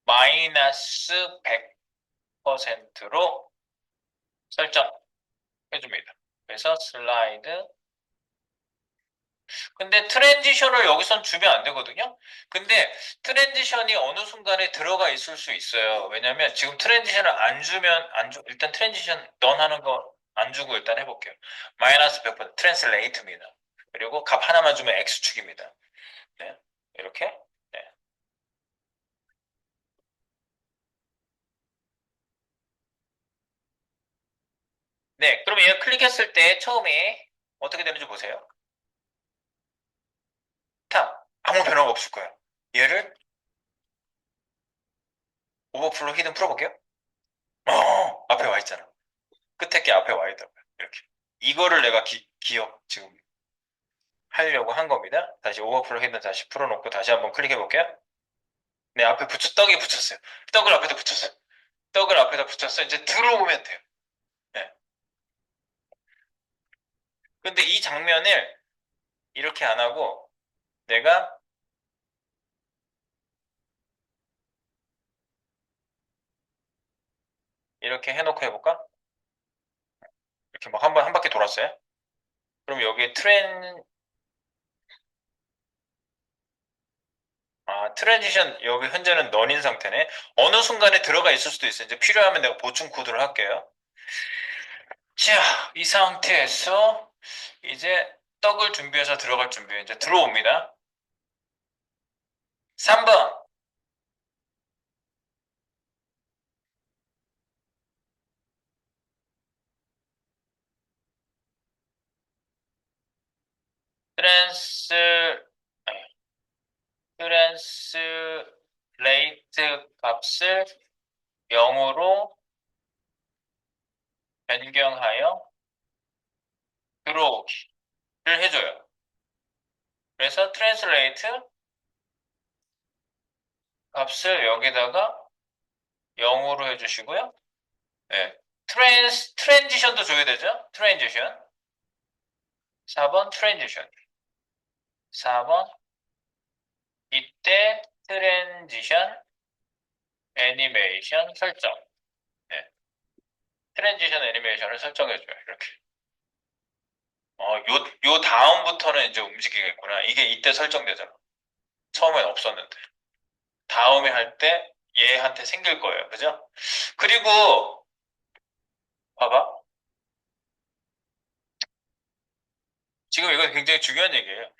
마이너스 100%로 설정해줍니다. 그래서 슬라이드 근데 트랜지션을 여기선 주면 안 되거든요. 근데 트랜지션이 어느 순간에 들어가 있을 수 있어요. 왜냐면 지금 트랜지션을 안 주면 일단 트랜지션 넌 하는 거 안 주고 일단 해볼게요. 마이너스 100% 트랜슬레이트입니다. 그리고 값 하나만 주면 X축입니다. 네. 이렇게. 네. 네. 그럼 얘 클릭했을 때 처음에 어떻게 되는지 보세요. 탑. 아무 변화가 없을 거예요. 얘를 오버플로 히든 풀어볼게요. 앞에 와 있잖아. 끝에 게 앞에 와 있다고요. 이렇게. 이거를 내가 기억 지금 하려고 한 겁니다. 다시 오버플로 헤드 다시 풀어놓고 다시 한번 클릭해 볼게요. 네, 앞에 떡이 붙였어요. 떡을 앞에다 붙였어요. 떡을 앞에다 붙였어. 이제 들어오면 돼요. 네. 근데 이 장면을 이렇게 안 하고 내가 이렇게 해놓고 해볼까? 이렇게 막 한 바퀴 돌았어요. 그럼 여기에 아, 트랜지션, 여기 현재는 넌인 상태네. 어느 순간에 들어가 있을 수도 있어요. 이제 필요하면 내가 보충 코드를 할게요. 자, 이 상태에서 이제 떡을 준비해서 들어갈 준비. 이제 들어옵니다. 3번. 트랜스, 아니, 트랜스레이트 값을 0으로 변경하여 들어오기를 해줘요. 그래서 트랜스레이트 값을 여기다가 0으로 해주시고요. 네. 트랜지션도 줘야 되죠? 트랜지션. 4번 트랜지션. 4번 이때 트랜지션 애니메이션 설정. 네. 트랜지션 애니메이션을 설정해줘요. 이렇게. 요 다음부터는 이제 움직이겠구나. 이게 이때 설정되잖아. 처음엔 없었는데. 다음에 할 때 얘한테 생길 거예요. 그죠? 그리고 봐봐. 지금 이거 굉장히 중요한 얘기예요.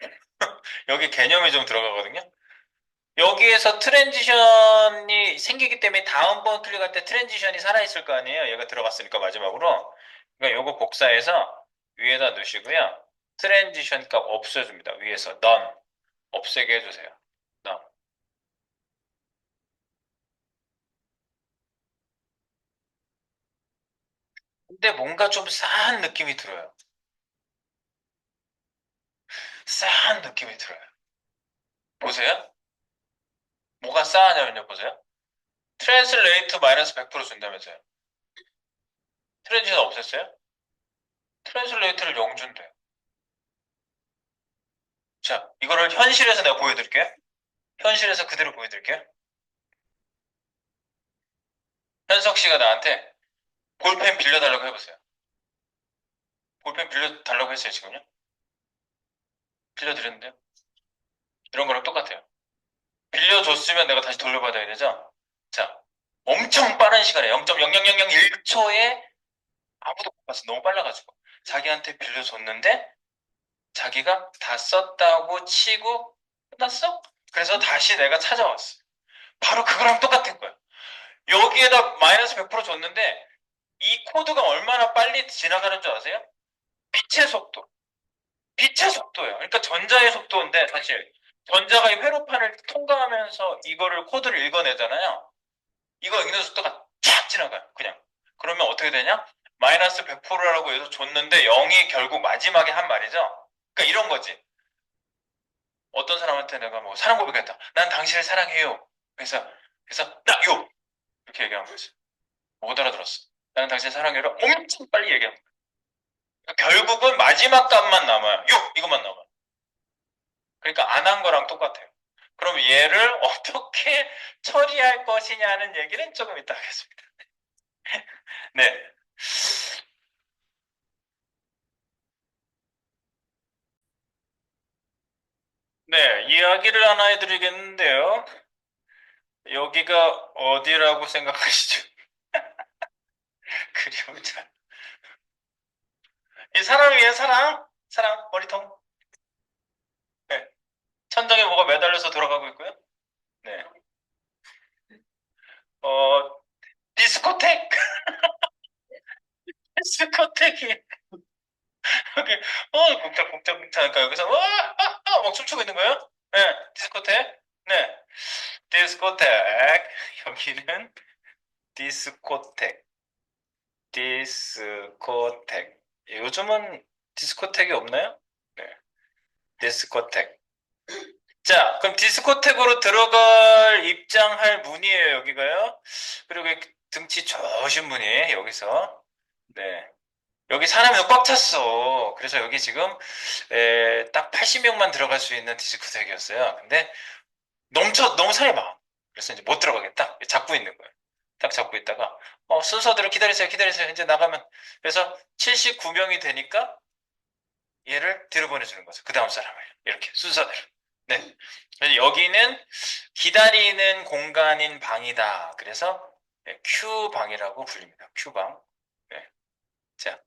여기 개념이 좀 들어가거든요. 여기에서 트랜지션이 생기기 때문에 다음번 클릭할 때 트랜지션이 살아있을 거 아니에요. 얘가 들어갔으니까 마지막으로. 그러니까 요거 복사해서 위에다 넣으시고요. 트랜지션 값 없애줍니다. 위에서 none 없애게 해주세요. none. 근데 뭔가 좀 싸한 느낌이 들어요. 싸한 느낌이 들어요. 보세요. 뭐가 싸하냐면요. 보세요. 트랜슬레이트 마이너스 100% 준다면서요. 트랜지션 없앴어요? 트랜슬레이트를 0 준대요. 자, 이거를 현실에서 내가 보여드릴게요. 현실에서 그대로 보여드릴게요. 현석 씨가 나한테 볼펜 빌려달라고 해보세요. 볼펜 빌려달라고 했어요, 지금요? 빌려드렸는데요? 이런 거랑 똑같아요. 빌려줬으면 내가 다시 돌려받아야 되죠? 자, 엄청 빠른 시간에 0.00001초에 아무도 못 봤어. 너무 빨라가지고. 자기한테 빌려줬는데 자기가 다 썼다고 치고 끝났어? 그래서 다시 내가 찾아왔어. 바로 그거랑 똑같은 거야. 여기에다 마이너스 100% 줬는데 이 코드가 얼마나 빨리 지나가는 줄 아세요? 빛의 속도. 빛의 속도예요. 그러니까 전자의 속도인데 사실 전자가 이 회로판을 통과하면서 이거를 코드를 읽어내잖아요. 이거 읽는 속도가 쫙 지나가요. 그냥. 그러면 어떻게 되냐? 마이너스 100%라고 해서 줬는데 0이 결국 마지막에 한 말이죠. 그러니까 이런 거지. 어떤 사람한테 내가 뭐 사랑 고백했다. 난 당신을 사랑해요. 그래서 나요 이렇게 얘기하는 거지. 못 알아들었어. 나는 당신을 사랑해요. 엄청 빨리 얘기하는 거야. 그러니까 결국은 마지막 값만 남아요. 요 이것만 남아요. 그러니까 안 한 거랑 똑같아요. 그럼 얘를 어떻게 처리할 것이냐는 얘기는 조금 이따 하겠습니다. 네. 네, 이야기를 하나 해드리겠는데요. 여기가 어디라고 생각하시죠? 그림을 잘. 이 사람을 위한 사랑? 사랑, 머리통. 네. 천장에 뭐가 매달려서 돌아가고 있고요. 네. 어, 디스코텍? 디스코텍이 여기, 국tak국tak국tak하니까 여기서, 막 춤추고 있는 거예요? 네, 디스코텍? 네, 디스코텍. 여기는 디스코텍. 디스코텍. 요즘은 디스코텍이 없나요? 네, 디스코텍. 자, 그럼 디스코텍으로 들어갈 입장할 문이에요, 여기가요. 그리고 등치 좋으신 분이 여기서. 네. 여기 사람이 꽉 찼어. 그래서 여기 지금 딱 80명만 들어갈 수 있는 디스코텍이었어요. 근데 너무 사람이 많아. 그래서 이제 못 들어가겠다. 잡고 있는 거예요. 딱 잡고 있다가 순서대로 기다리세요, 기다리세요. 이제 나가면 그래서 79명이 되니까 얘를 뒤로 보내주는 거죠. 그 다음 사람을 이렇게 순서대로. 네. 그래서 여기는 기다리는 공간인 방이다. 그래서 네, Q방이라고 불립니다. Q방. 네. 자,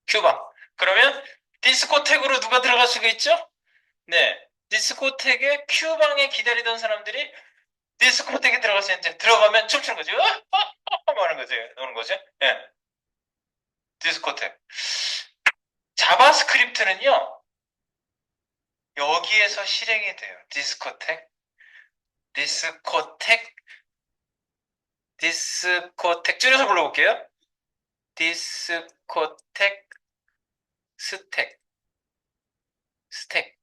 Q방. 그러면 디스코텍으로 누가 들어갈 수가 있죠? 네. 디스코텍에 Q방에 기다리던 사람들이 디스코텍에 들어가서 이제 들어가면 춤추는 거죠. 뭐 하는 거죠. 노는 거죠. 네. 디스코텍. 자바스크립트는요, 여기에서 실행이 돼요. 디스코텍, 디스코텍, 디스코텍. 줄여서 불러볼게요. 디스코텍, 스텍, 스텍,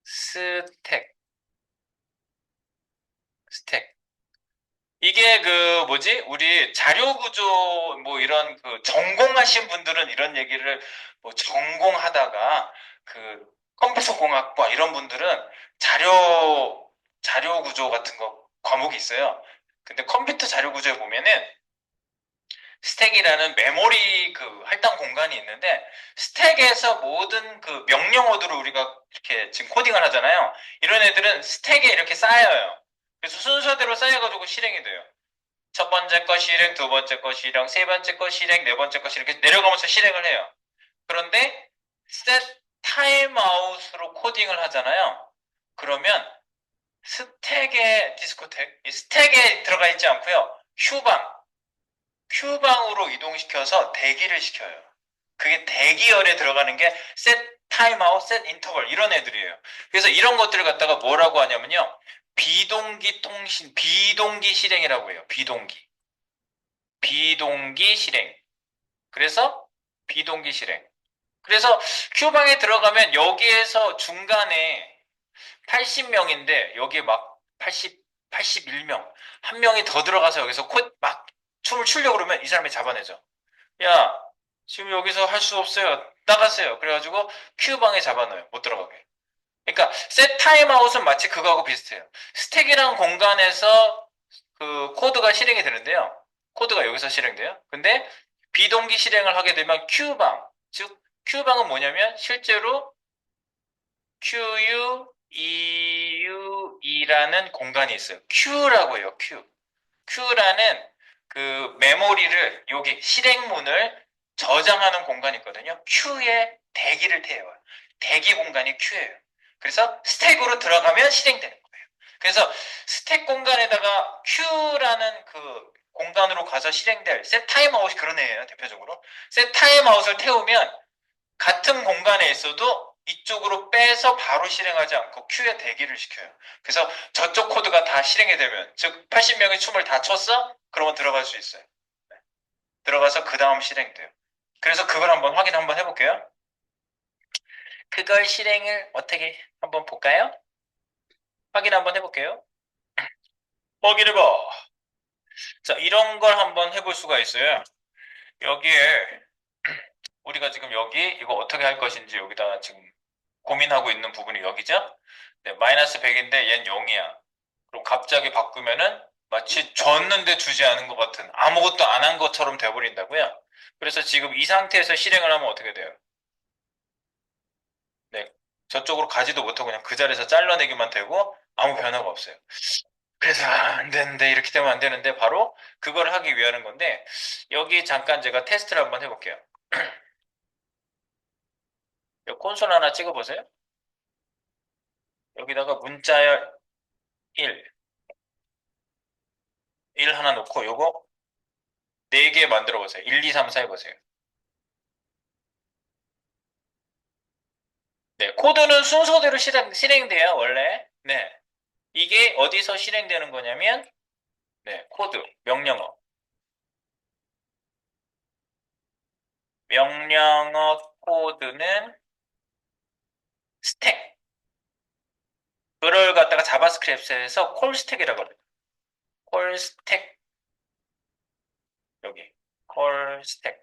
스텍, 스텍. 이게 그 뭐지? 우리 자료 구조 뭐 이런 그 전공하신 분들은 이런 얘기를 뭐 전공하다가 그 컴퓨터 공학과 이런 분들은 자료 구조 같은 거 과목이 있어요. 근데 컴퓨터 자료 구조에 보면은 스택이라는 메모리 그 할당 공간이 있는데 스택에서 모든 그 명령어들을 우리가 이렇게 지금 코딩을 하잖아요. 이런 애들은 스택에 이렇게 쌓여요. 그래서 순서대로 쌓여가지고 실행이 돼요. 첫 번째 거 실행, 두 번째 거 실행, 세 번째 거 실행, 네 번째 거 실행 이렇게 내려가면서 실행을 해요. 그런데 set timeout으로 코딩을 하잖아요. 그러면 스택에 디스코텍, 이 스택에 들어가 있지 않고요. 큐방으로 이동시켜서 대기를 시켜요. 그게 대기열에 들어가는 게 set timeout, set interval 이런 애들이에요. 그래서 이런 것들을 갖다가 뭐라고 하냐면요. 비동기 실행이라고 해요. 비동기 실행. 그래서 비동기 실행. 그래서 큐방에 들어가면 여기에서 중간에 80명인데 여기에 막 81명 한 명이 더 들어가서 여기서 막 춤을 추려고 그러면 이 사람이 잡아내죠. 야, 지금 여기서 할 수 없어요. 나가세요. 그래가지고 큐방에 잡아넣어요. 못 들어가게. 그러니까 셋 타임아웃은 마치 그거하고 비슷해요. 스택이란 공간에서 그 코드가 실행이 되는데요. 코드가 여기서 실행돼요. 근데 비동기 실행을 하게 되면 큐방, 즉 큐방은 뭐냐면 실제로 QUEUE라는 공간이 있어요. Q라고 해요. Q. Q라는 그 메모리를 여기 실행문을 저장하는 공간이 있거든요. Q에 대기를 태워요. 대기 공간이 Q예요. 그래서 스택으로 들어가면 실행되는 거예요. 그래서 스택 공간에다가 Q라는 그 공간으로 가서 실행될 셋 타임아웃이 그런 애예요. 대표적으로. 셋 타임아웃을 태우면 같은 공간에 있어도 이쪽으로 빼서 바로 실행하지 않고 큐에 대기를 시켜요. 그래서 저쪽 코드가 다 실행이 되면, 즉 80명의 춤을 다 췄어? 그러면 들어갈 수 있어요. 네. 들어가서 그 다음 실행돼요. 그래서 그걸 한번 해볼게요. 그걸 실행을 어떻게 한번 볼까요? 확인 한번 해볼게요. 확인해봐. 자, 이런 걸 한번 해볼 수가 있어요. 여기에 우리가 지금 여기 이거 어떻게 할 것인지 여기다 지금 고민하고 있는 부분이 여기죠? 네, 마이너스 100인데 얜 0이야. 그럼 갑자기 바꾸면은 마치 줬는데 주지 않은 것 같은 아무것도 안 한 것처럼 돼버린다고요. 그래서 지금 이 상태에서 실행을 하면 어떻게 돼요? 네, 저쪽으로 가지도 못하고 그냥 그 자리에서 잘라내기만 되고 아무 변화가 없어요. 그래서 안 되는데 이렇게 되면 안 되는데 바로 그걸 하기 위한 건데 여기 잠깐 제가 테스트를 한번 해볼게요. 이 콘솔 하나 찍어보세요. 여기다가 문자열 1 하나 놓고 요거 4개 만들어 보세요. 1, 2, 3, 4 해보세요. 네, 코드는 순서대로 실행돼요, 원래. 네. 이게 어디서 실행되는 거냐면, 네, 코드, 명령어. 명령어 코드는 스택. 그걸 갖다가 자바스크립트에서 콜 스택이라고 그래요. 콜 스택, 여기. 콜 스택.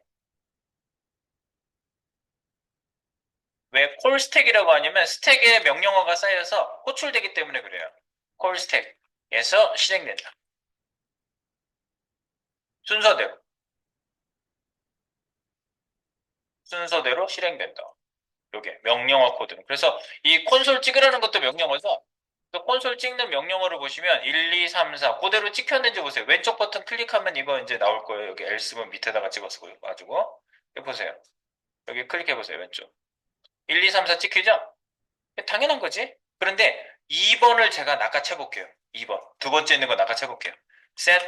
왜 콜 스택이라고 하냐면, 스택에 명령어가 쌓여서 호출되기 때문에 그래요. 콜 스택에서 실행된다. 순서대로. 순서대로 실행된다. 요게 명령어 코드. 그래서 이 콘솔 찍으라는 것도 명령어죠. 또 콘솔 찍는 명령어를 보시면 1, 2, 3, 4 그대로 찍혔는지 보세요. 왼쪽 버튼 클릭하면 이거 이제 나올 거예요. 여기 L 쓰면 밑에다가 찍어서 가지고 해보세요. 여기 클릭해 보세요. 왼쪽 1, 2, 3, 4 찍히죠? 당연한 거지. 그런데 2번을 제가 낚아채 볼게요. 2번 두 번째 있는 거 낚아채 볼게요. 셋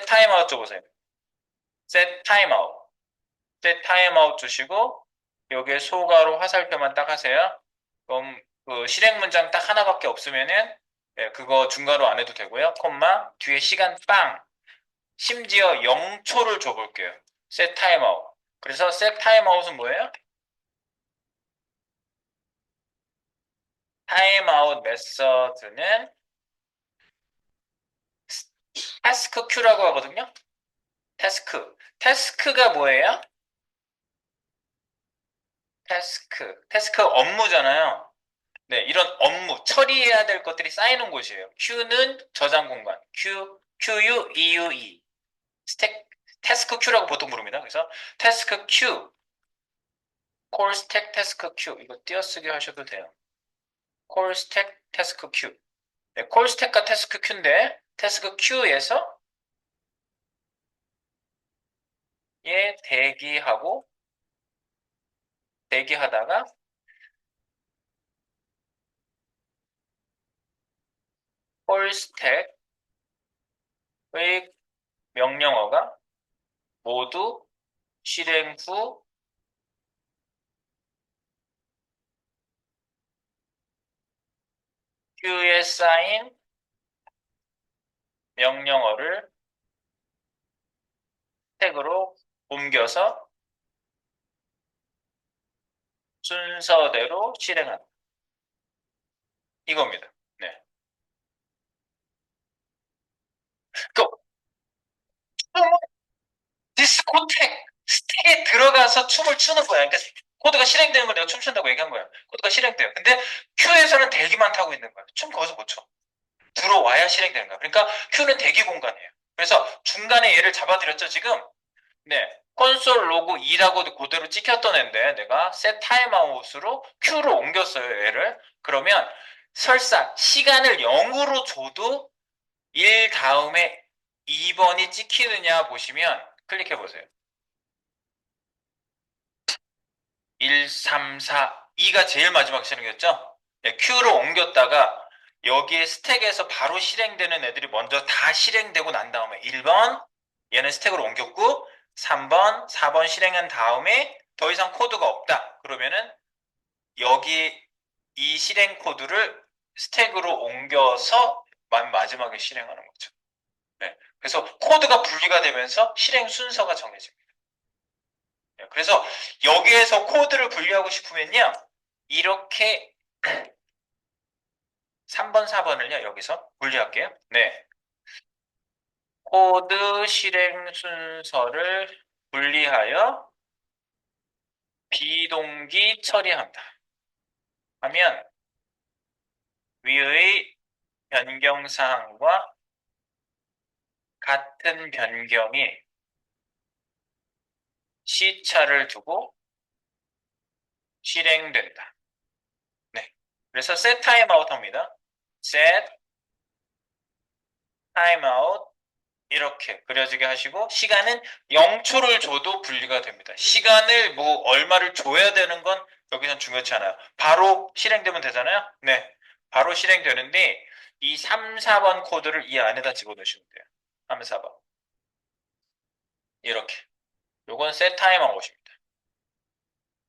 타임아웃 줘보세요. 셋 타임아웃 셋 타임아웃 주시고 여기에 소가로 화살표만 딱 하세요. 그럼 그 실행 문장 딱 하나밖에 없으면은 예, 그거 중괄호 안 해도 되고요. 콤마 뒤에 시간 빵 심지어 0초를 줘볼게요. set timeout. 그래서 set timeout은 뭐예요? timeout 메서드는 task queue라고 하거든요. task가 뭐예요? task 업무잖아요. 네, 이런 업무 처리해야 될 것들이 쌓이는 곳이에요. queue는 저장 공간. queue 스택 태스크 큐라고 보통 부릅니다. 그래서 태스크 큐, 콜 스택 태스크 큐 이거 띄어쓰기 하셔도 돼요. 콜 스택 태스크 큐. 네, 콜 스택과 태스크 큐인데 태스크 큐에서 얘 대기하다가 콜 스택의 명령어가 모두 실행 후 큐에 쌓인 명령어를 스택으로 옮겨서 순서대로 실행한다. 이겁니다. 네. 그 스택에 들어가서 춤을 추는 거야. 그러니까 코드가 실행되는 걸 내가 춤춘다고 얘기한 거야. 코드가 실행돼요. 근데 큐에서는 대기만 타고 있는 거야. 춤 거기서 못 춰. 들어와야 실행되는 거야. 그러니까 큐는 대기 공간이에요. 그래서 중간에 얘를 잡아드렸죠, 지금? 네. 콘솔 로그 2라고 그대로 찍혔던 애인데 내가 set timeout으로 큐로 옮겼어요, 얘를. 그러면 설사 시간을 0으로 줘도 1 다음에 2번이 찍히느냐 보시면 클릭해 보세요. 1, 3, 4, 2가 제일 마지막 실행이었죠? 네, Q로 옮겼다가 여기에 스택에서 바로 실행되는 애들이 먼저 다 실행되고 난 다음에 1번 얘는 스택으로 옮겼고 3번, 4번 실행한 다음에 더 이상 코드가 없다. 그러면은 여기 이 실행 코드를 스택으로 옮겨서 마지막에 실행하는 거죠. 네, 그래서 코드가 분리가 되면서 실행 순서가 정해집니다. 네, 그래서 여기에서 코드를 분리하고 싶으면요. 이렇게 3번, 4번을요. 여기서 분리할게요. 네. 코드 실행 순서를 분리하여 비동기 처리한다. 하면 위의 변경사항과 같은 변경이 시차를 두고 실행된다. 네. 그래서 set timeout 합니다. set timeout 이렇게 그려지게 하시고 시간은 0초를 줘도 분리가 됩니다. 시간을 뭐 얼마를 줘야 되는 건 여기선 중요치 않아요. 바로 실행되면 되잖아요. 네. 바로 실행되는데 이 3, 4번 코드를 이 안에다 집어넣으시면 돼요. 3, 4번. 이렇게. 요건 set timeout입니다.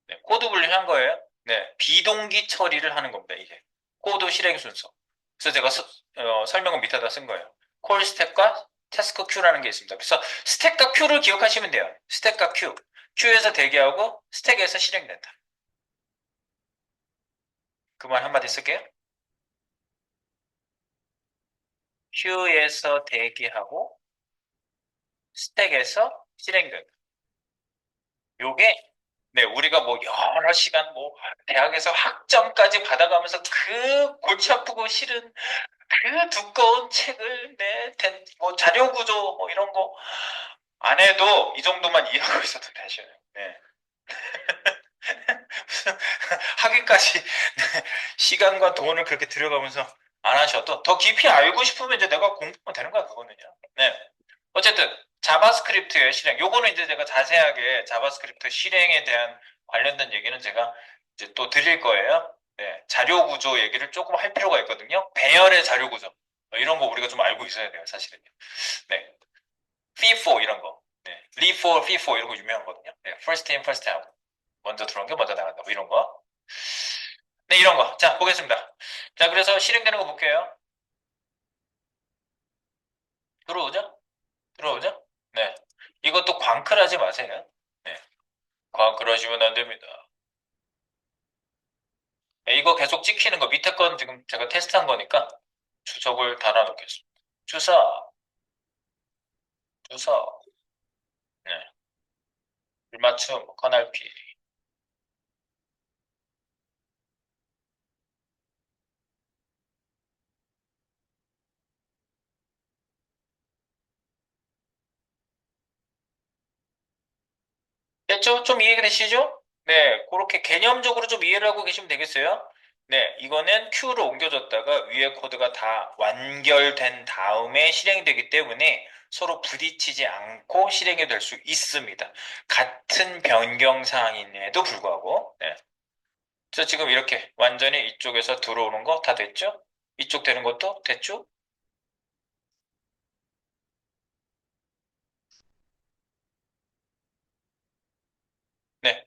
네. 코드 분리한 거예요. 네. 비동기 처리를 하는 겁니다. 이게. 코드 실행 순서. 그래서 제가 설명은 밑에다 쓴 거예요. 콜 스텝과 태스크 큐라는 게 있습니다. 그래서 스택과 큐를 기억하시면 돼요. 스택과 큐. 큐에서 대기하고 스택에서 실행된다. 그 말 한마디 쓸게요. 큐에서 대기하고 스택에서 실행된다. 요게 네, 우리가 뭐 여러 시간 뭐 대학에서 학점까지 받아가면서 그 골치 아프고 싫은 그 두꺼운 책을 뭐 자료 구조 뭐 이런 거 안 해도 이 정도만 이해하고 있어도 되셔요. 네. 무슨 학위까지 시간과 돈을 그렇게 들여가면서 안 하셔도 더 깊이 알고 싶으면 이제 내가 공부하면 되는 거야, 그거는요. 네. 어쨌든 자바스크립트의 실행, 요거는 이제 제가 자세하게 자바스크립트 실행에 대한 관련된 얘기는 제가 이제 또 드릴 거예요. 네, 자료 구조 얘기를 조금 할 필요가 있거든요. 배열의 자료 구조. 이런 거 우리가 좀 알고 있어야 돼요, 사실은요. 네. FIFO 이런 거. 네. Re4, FIFO 이런 거 유명하거든요. 네. First in, first out. 먼저 들어온 게 먼저 나간다. 뭐 이런 거. 네, 이런 거. 자, 보겠습니다. 자, 그래서 실행되는 거 볼게요. 들어오죠? 들어오죠? 네. 이것도 광클하지 마세요. 네. 광클하시면 안 됩니다. 네, 이거 계속 찍히는 거 밑에 건 지금 제가 테스트한 거니까 주석을 달아놓겠습니다. 주석, 주석, 네. 불맞춤, 커널피. 됐죠? 좀 이해가 되시죠? 네, 그렇게 개념적으로 좀 이해를 하고 계시면 되겠어요? 네, 이거는 Q로 옮겨졌다가 위에 코드가 다 완결된 다음에 실행되기 때문에 서로 부딪히지 않고 실행이 될 수 있습니다. 같은 변경 사항임에도 불구하고, 네. 저 지금 이렇게 완전히 이쪽에서 들어오는 거 다 됐죠? 이쪽 되는 것도 됐죠? 네.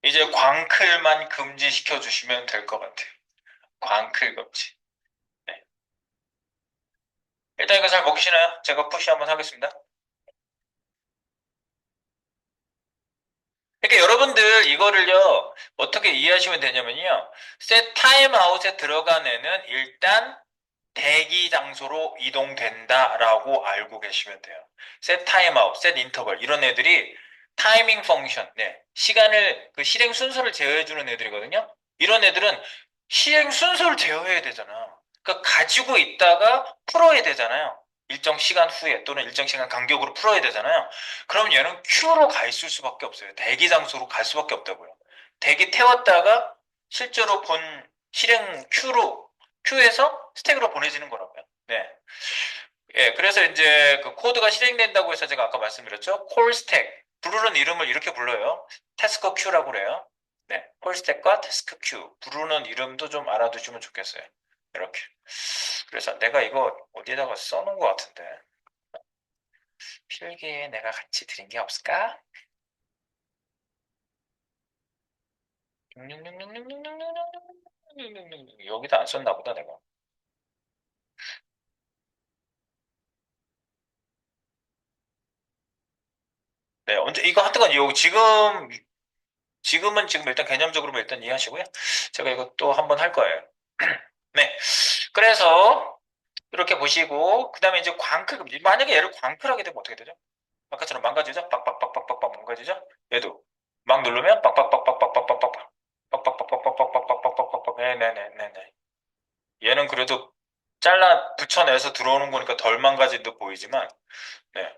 이제 광클만 금지시켜 주시면 될 것 같아요. 광클 금지. 네. 일단 이거 잘 먹히시나요? 제가 푸시 한번 하겠습니다. 그러니까 여러분들 이거를요, 어떻게 이해하시면 되냐면요. set timeout에 들어간 애는 일단 대기 장소로 이동된다라고 알고 계시면 돼요. set timeout, set interval 이런 애들이 타이밍 펑션, 네, 시간을 그 실행 순서를 제어해 주는 애들이거든요. 이런 애들은 실행 순서를 제어해야 되잖아. 그러니까 가지고 있다가 풀어야 되잖아요. 일정 시간 후에 또는 일정 시간 간격으로 풀어야 되잖아요. 그럼 얘는 Q로 가 있을 수밖에 없어요. 대기 장소로 갈 수밖에 없다고요. 대기 태웠다가 실제로 본 실행 Q에서 스택으로 보내지는 거라고요. 네. 예, 그래서 이제 그 코드가 실행된다고 해서 제가 아까 말씀드렸죠. 콜 스택. 부르는 이름을 이렇게 불러요. 태스크 큐라고 그래요. 네. 콜 스택과 태스크 큐. 부르는 이름도 좀 알아두시면 좋겠어요. 이렇게. 그래서 내가 이거 어디에다가 써놓은 것 같은데. 필기에 내가 같이 드린 게 없을까? 여기다 안 썼나 보다, 내가. 네, 언제, 이거 하여튼, 요, 지금은 지금 일단 개념적으로 일단 이해하시고요. 제가 이거 또 한번 할 거예요. 네. 그래서, 이렇게 보시고, 그 다음에 이제 광클 금지. 만약에 얘를 광클하게 되면 어떻게 되죠? 아까처럼 망가지죠? 빡빡빡빡빡빡 망가지죠? 얘도. 막 누르면 빡빡빡빡빡빡빡빡. 빡빡빡빡빡빡빡빡빡빡빡. 네네네네네. 얘는 그래도 잘라 붙여내서 들어오는 거니까 덜 망가진 듯 보이지만, 네.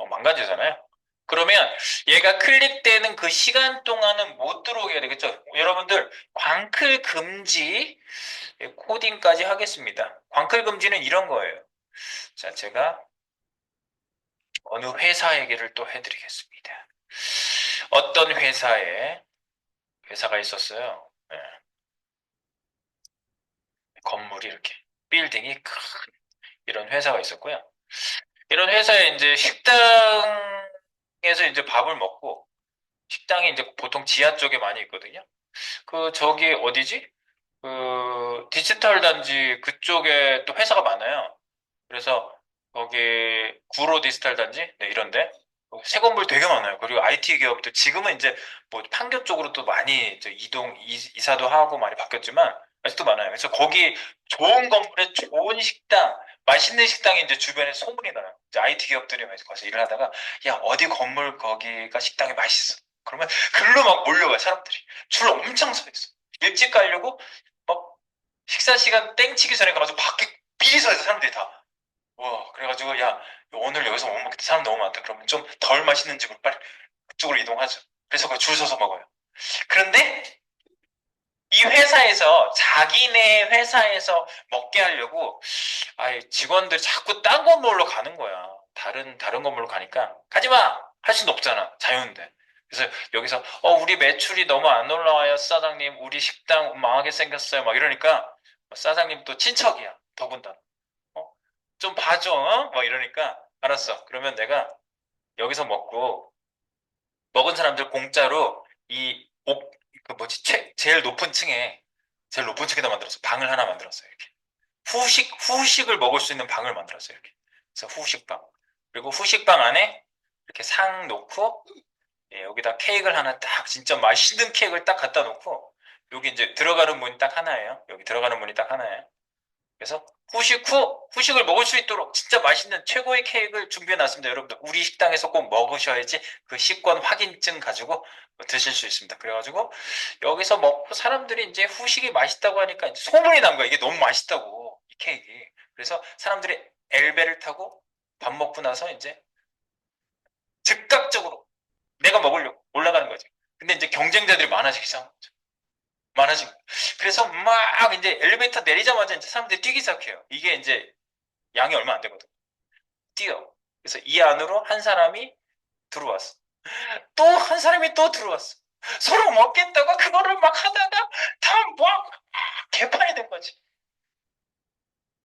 망가지잖아요. 그러면 얘가 클릭되는 그 시간 동안은 못 들어오게 되겠죠. 여러분들 광클 금지 코딩까지 하겠습니다. 광클 금지는 이런 거예요. 자, 제가 어느 회사 얘기를 또 해드리겠습니다. 어떤 회사가 있었어요. 네, 건물이 이렇게 빌딩이 큰 이런 회사가 있었고요. 이런 회사에 이제 식당에서 이제 밥을 먹고 식당이 이제 보통 지하 쪽에 많이 있거든요. 그 저기 어디지? 그 디지털 단지 그쪽에 또 회사가 많아요. 그래서 거기 구로 디지털 단지 네, 이런데 새 건물 되게 많아요. 그리고 IT 기업도 지금은 이제 뭐 판교 쪽으로 또 많이 이제 이사도 하고 많이 바뀌었지만 아직도 많아요. 그래서 거기 좋은 건물에 좋은 식당, 맛있는 식당이 이제 주변에 소문이 나요. 이제 IT 기업들이 가서 일을 하다가 야 어디 건물 거기가 식당이 맛있어. 그러면 글로 막 몰려가요 사람들이. 줄 엄청 서 있어. 일찍 가려고 막 식사 시간 땡치기 전에 가가지고 밖에 미리 서 있어 사람들이 다. 와, 그래가지고, 야, 오늘 여기서 못 먹겠다. 사람 너무 많다. 그러면 좀 덜 맛있는 집으로 빨리 그쪽으로 이동하죠. 그래서 그 줄 서서 먹어요. 그런데 이 회사에서 자기네 회사에서 먹게 하려고 직원들이 자꾸 딴 건물로 가는 거야. 다른 건물로 가니까 가지 마. 할 수는 없잖아. 자유인데. 그래서 여기서 우리 매출이 너무 안 올라와요, 사장님. 우리 식당 망하게 생겼어요. 막 이러니까 사장님 또 친척이야. 더군다나. 어? 좀 봐줘. 어? 막 이러니까 알았어. 그러면 내가 여기서 먹은 사람들 공짜로 그 뭐지, 제일 높은 층에다 만들었어. 방을 하나 만들었어요. 이렇게. 후식을 먹을 수 있는 방을 만들었어요. 이렇게. 그래서 후식방. 그리고 후식방 안에 이렇게 상 놓고, 예, 여기다 케이크를 하나 딱, 진짜 맛있는 케이크를 딱 갖다 놓고, 여기 이제 들어가는 문이 딱 하나예요. 여기 들어가는 문이 딱 하나예요. 그래서 후식을 먹을 수 있도록 진짜 맛있는 최고의 케이크를 준비해 놨습니다. 여러분들 우리 식당에서 꼭 먹으셔야지 그 식권 확인증 가지고 드실 수 있습니다. 그래가지고 여기서 먹고 사람들이 이제 후식이 맛있다고 하니까 소문이 난 거야. 이게 너무 맛있다고, 이 케이크. 그래서 사람들이 엘베를 타고 밥 먹고 나서 이제 즉각적으로 내가 먹으려고 올라가는 거지. 근데 이제 경쟁자들이 많아지기 시작한 거죠. 많아진 거예요. 그래서 막 이제 엘리베이터 내리자마자 이제 사람들이 뛰기 시작해요. 이게 이제 양이 얼마 안 되거든. 뛰어. 그래서 이 안으로 한 사람이 들어왔어. 또 한 사람이 또 들어왔어. 서로 먹겠다고 그거를 막 하다가 다막 개판이 된 거지.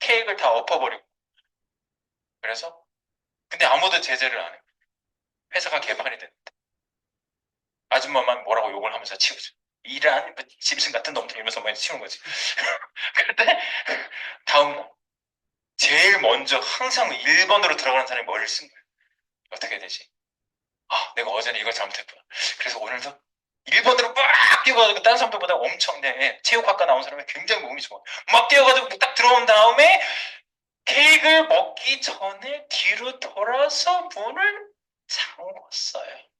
케이크를 다 엎어버리고. 그래서 근데 아무도 제재를 안 해. 회사가 개판이 됐는데 아줌마만 뭐라고 욕을 하면서 치우죠. 이란 짐승 같은 놈들 이러면서 많이 치우는 거지. 그런데 다음 날 제일 먼저 항상 1번으로 들어가는 사람이 머리를 쓴 거야. 어떻게 해야 되지? 내가 어제는 이걸 잘못했구나. 그래서 오늘도 1번으로 막 뛰어가지고 다른 사람들보다 엄청 체육학과 나온 사람이 굉장히 몸이 좋아. 막 뛰어가지고 딱 들어온 다음에 케이크를 먹기 전에 뒤로 돌아서 문을 잠궜어요.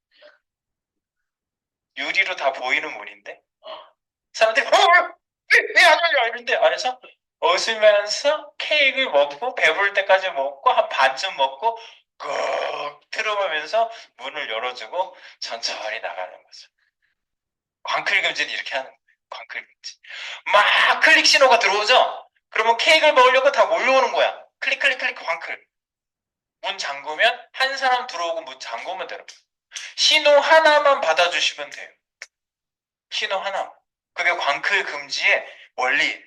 유리로 다 보이는 문인데 사람들이 왜안 열려 이런데 안에서 웃으면서 케이크를 먹고 배부를 때까지 먹고 한 반쯤 먹고 꾹 틀어보면서 문을 열어주고 천천히 나가는 거죠. 광클 금지는 이렇게 하는 거예요. 광클 금지. 막 클릭 신호가 들어오죠? 그러면 케이크를 먹으려고 다 몰려오는 거야. 클릭 클릭 클릭 광클. 문 잠그면 한 사람 들어오고 문 잠그면 되는 거예요. 신호 하나만 받아주시면 돼요. 신호 하나. 그게 광클 금지의 원리예요.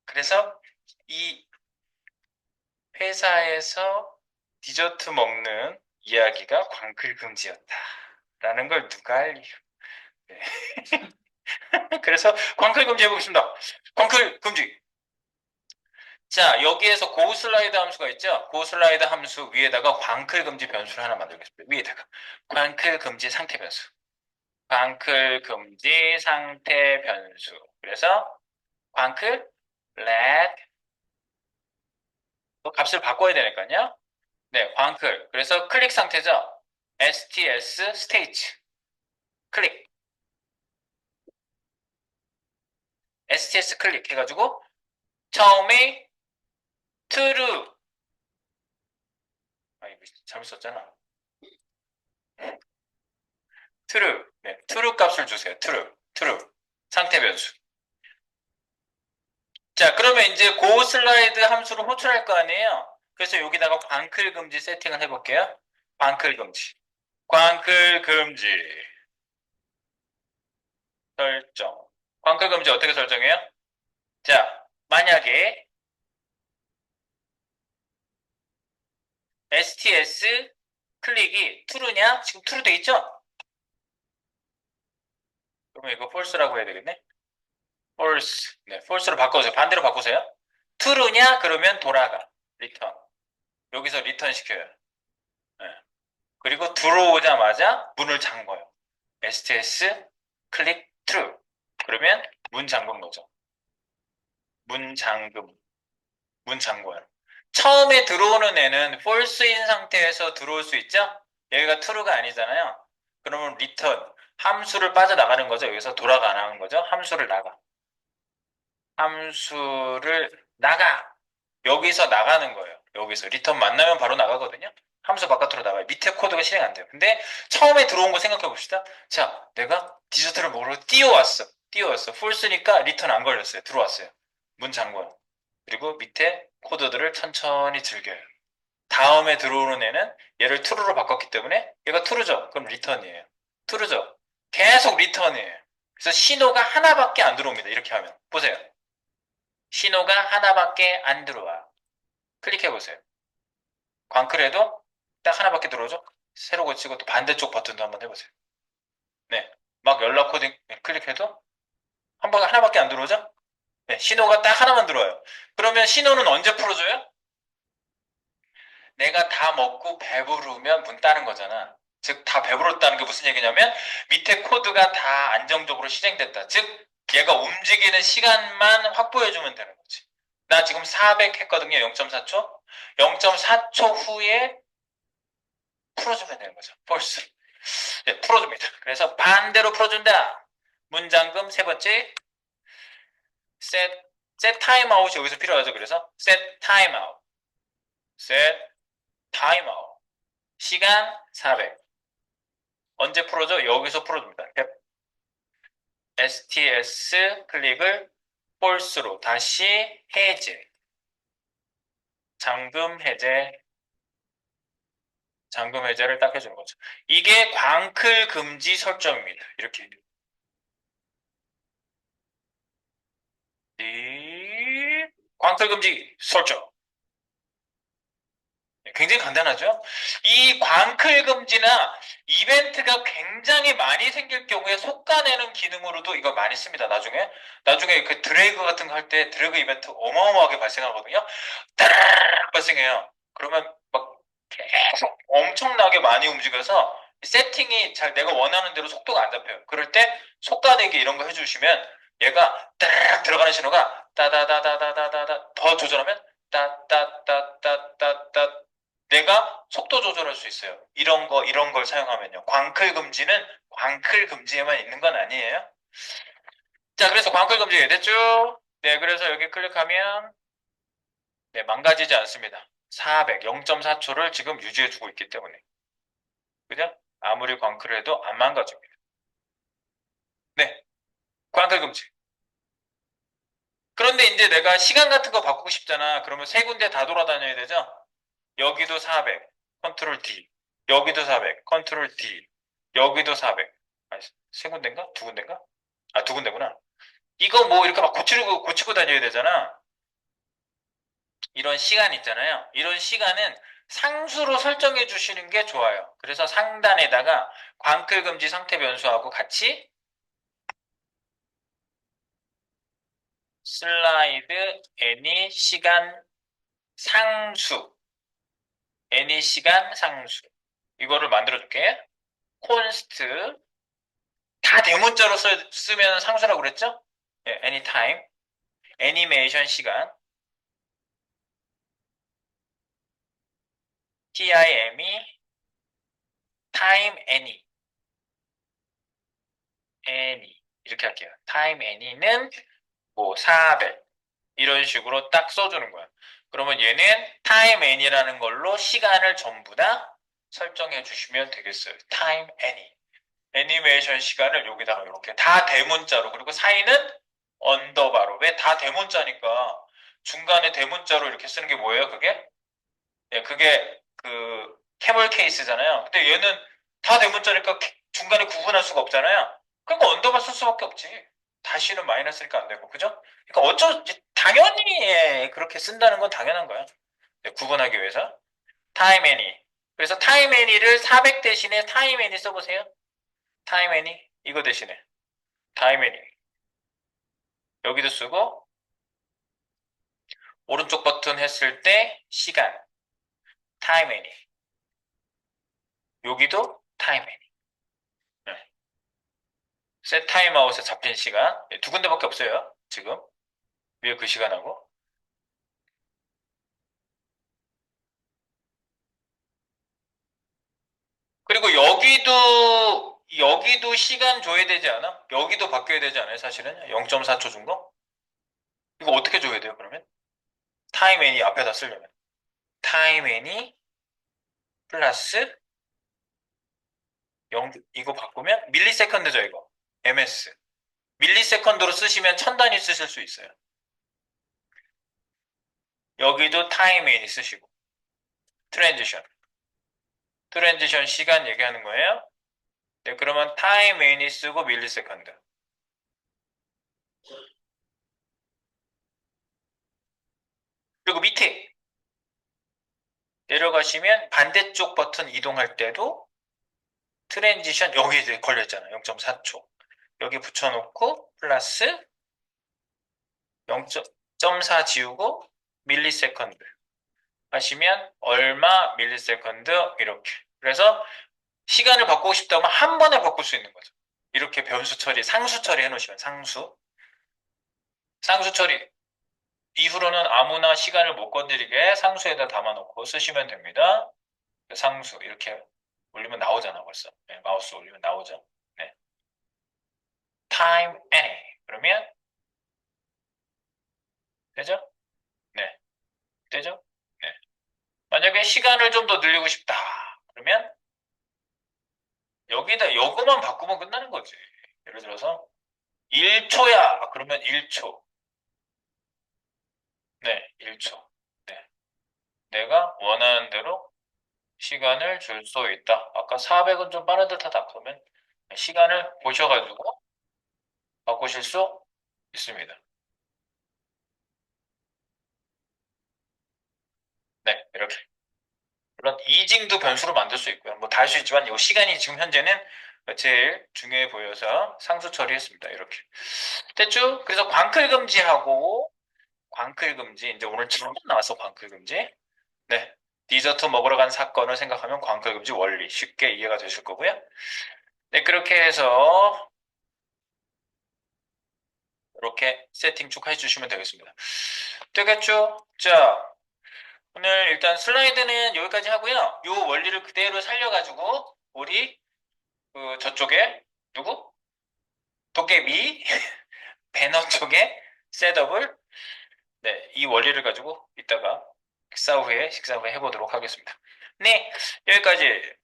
그래서 이 회사에서 디저트 먹는 이야기가 광클 금지였다라는 걸 누가 알려? 네. 그래서 광클 금지 해보겠습니다. 광클 금지. 자, 여기에서 고슬라이드 함수가 있죠? 고슬라이드 함수 위에다가 광클 금지 변수를 하나 만들겠습니다. 위에다가 광클 금지 상태 변수. 광클 금지 상태 변수. 그래서 광클 let 또 값을 바꿔야 되니까요. 네, 광클. 그래서 클릭 상태죠? sts state 클릭. sts 클릭 해가지고 처음에 true. 이거 잘못 썼잖아. true. 네, true 값을 주세요. true. 상태 변수. 자, 그러면 이제 고 슬라이드 함수를 호출할 거 아니에요? 그래서 여기다가 광클 금지 세팅을 해볼게요. 광클 금지. 광클 금지. 설정. 광클 금지 어떻게 설정해요? 자, 만약에 sts 클릭이 true냐? 지금 true 돼 있죠? 그러면 이거 false라고 해야 되겠네? false. 네, false로 바꿔주세요. 반대로 바꾸세요. true냐? 그러면 돌아가. return. 여기서 return 시켜요. 네. 그리고 들어오자마자 문을 잠궈요. sts 클릭 true. 그러면 문 잠근 거죠. 문 잠금. 문 잠궈요. 처음에 들어오는 애는 false인 상태에서 들어올 수 있죠? 여기가 true가 아니잖아요. 그러면 return. 함수를 빠져나가는 거죠. 여기서 돌아가는 거죠. 함수를 나가. 함수를 나가. 여기서 나가는 거예요. 여기서 리턴 만나면 바로 나가거든요. 함수 바깥으로 나가요. 밑에 코드가 실행 안 돼요. 근데 처음에 들어온 거 생각해 봅시다. 자, 내가 디저트를 먹으러 뛰어왔어. 띄웠어. false니까 리턴 안 걸렸어요. 들어왔어요. 문 잠궈요. 그리고 밑에 코드들을 천천히 즐겨요. 다음에 들어오는 애는 얘를 true로 바꿨기 때문에 얘가 true죠. 그럼 리턴이에요. true죠. 계속 리턴이에요. 그래서 신호가 하나밖에 안 들어옵니다. 이렇게 하면. 보세요. 신호가 하나밖에 안 들어와. 클릭해 보세요. 광클해도 딱 하나밖에 들어오죠? 새로 고치고 또 반대쪽 버튼도 한번 해보세요. 네. 막 연락 코딩 클릭해도 한 번 하나밖에 안 들어오죠? 네. 신호가 딱 하나만 들어와요. 그러면 신호는 언제 풀어줘요? 내가 다 먹고 배부르면 문 따는 거잖아. 즉, 다 배부르다는 게 무슨 얘기냐면 밑에 코드가 다 안정적으로 실행됐다. 즉, 얘가 움직이는 시간만 확보해주면 되는 거지. 나 지금 400 했거든요. 0.4초. 0.4초 후에 풀어주면 되는 거죠. 벌써. 네, 풀어줍니다. 그래서 반대로 풀어준다. 문장금 세 번째. set, set timeout이 여기서 필요하죠. 그래서 set timeout. set timeout. 시간 400. 언제 풀어줘? 여기서 풀어줍니다. STS 클릭을 false로 다시 해제. 잠금 해제. 잠금 해제를 딱 해주는 거죠. 이게 광클 금지 설정입니다. 이렇게. 광클 금지 설정. 굉장히 간단하죠? 이 광클 금지나 이벤트가 굉장히 많이 생길 경우에 속가내는 기능으로도 이거 많이 씁니다. 나중에 그 드래그 같은 거 할 때 드래그 이벤트 어마어마하게 발생하거든요. 따라락 발생해요. 그러면 막 계속 엄청나게 많이 움직여서 세팅이 잘 내가 원하는 대로 속도가 안 잡혀요. 그럴 때 속가내기 이런 거 해주시면 얘가 따라락 들어가는 신호가 따다다다다다다다 더 조절하면 따따따따따따 내가 속도 조절할 수 있어요. 이런 걸 사용하면요. 광클 금지는 광클 금지에만 있는 건 아니에요. 자, 그래서 광클 금지 됐죠? 네, 그래서 여기 클릭하면 네, 망가지지 않습니다. 400, 0.4초를 지금 유지해주고 있기 때문에. 그죠? 아무리 광클을 해도 안 망가집니다. 네, 광클 금지. 그런데 이제 내가 시간 같은 거 바꾸고 싶잖아. 그러면 세 군데 다 돌아다녀야 되죠? 여기도 400, 컨트롤 D. 여기도 400, 컨트롤 D. 여기도 400. 아니, 세 군데인가? 두 군데인가? 아, 두 군데구나. 이거 뭐 이렇게 막 고치고 다녀야 되잖아. 이런 시간 있잖아요. 이런 시간은 상수로 설정해 주시는 게 좋아요. 그래서 상단에다가 광클 금지 상태 변수하고 같이 슬라이드 애니 시간 상수 애니 시간 상수 이거를 만들어 줄게. 콘스트 다 대문자로 쓰면 상수라고 그랬죠? 예, anytime 애니메이션 시간 time time any 이렇게 할게요. time any는 뭐 400 이런 식으로 딱 써주는 거야. 그러면 얘는 time any라는 걸로 시간을 전부 다 설정해 주시면 되겠어요. time any 애니메이션 시간을 여기다가 이렇게 다 대문자로 그리고 사이는 언더바로 왜 다 대문자니까 중간에 대문자로 이렇게 쓰는 게 뭐예요? 그게? 예, 그게 그 캐멀 케이스잖아요. 근데 얘는 다 대문자니까 중간에 구분할 수가 없잖아요. 그러니까 언더바 쓸 수밖에 없지. 다시는 마이너스니까 안 되고, 그죠? 그러니까 당연히 예, 그렇게 쓴다는 건 당연한 거야. 네, 구분하기 위해서. 타임 애니. 그래서 타임 애니를 400 대신에 타임 애니 써보세요. 타임 애니. 이거 대신에. 타임 애니. 여기도 쓰고, 오른쪽 버튼 했을 때 시간. 타임 애니. 여기도 타임 애니. 네. 셋 타임아웃에 잡힌 시간 네, 두 군데밖에 없어요. 지금 위에 그 시간하고 그리고 여기도 시간 줘야 되지 않아? 여기도 바뀌어야 되지 않아요? 사실은 0.4초 준 거? 이거 어떻게 줘야 돼요? 그러면 타임 애니 앞에다 쓰려면 타임 애니 플러스 0 이거 바꾸면 밀리세컨드죠 이거 ms 밀리세컨드로 쓰시면 천 단위 쓰실 수 있어요. 여기도 타임인이 쓰시고. 트랜지션. 트랜지션 시간 얘기하는 거예요. 네, 그러면 타임인이 쓰고 밀리세컨드. 그리고 밑에 내려가시면 반대쪽 버튼 이동할 때도 트랜지션 여기 이제 걸려있잖아요. 0.4초. 여기 붙여놓고 플러스 0.4 지우고 밀리세컨드 하시면 얼마 밀리세컨드 이렇게. 그래서 시간을 바꾸고 싶다면 한 번에 바꿀 수 있는 거죠. 이렇게 변수 처리, 상수 처리 해놓으시면 상수. 상수 처리 이후로는 아무나 시간을 못 건드리게 상수에다 담아놓고 쓰시면 됩니다. 상수 이렇게 올리면 나오잖아 벌써. 네, 마우스 올리면 나오죠. 네. time any 그러면 되죠? 네. 되죠? 네. 만약에 시간을 좀 더 늘리고 싶다. 그러면 여기다 요거만 바꾸면 끝나는 거지. 예를 들어서 1초야. 그러면 1초. 네, 1초. 네. 내가 원하는 대로 시간을 줄 수 있다. 아까 400은 좀 빠른 듯하다. 그러면 시간을 보셔가지고 바꾸실 수 있습니다. 네, 이렇게. 물론 이징도 변수로 만들 수 있고요. 뭐 다 할 수 있지만 이 시간이 지금 현재는 제일 중요해 보여서 상수 처리했습니다. 이렇게. 됐죠? 그래서 광클 금지하고 광클 금지 이제 오늘 처음 나왔어 광클 금지. 네. 디저트 먹으러 간 사건을 생각하면 광클 금지 원리 쉽게 이해가 되실 거고요. 네, 그렇게 해서 이렇게 세팅 쭉 해주시면 되겠습니다. 되겠죠? 자, 오늘 일단 슬라이드는 여기까지 하고요. 이 원리를 그대로 살려가지고 우리 저쪽에 누구? 도깨비 배너 쪽에 셋업을 네, 이 원리를 가지고 이따가 식사 후에 해보도록 하겠습니다. 네, 여기까지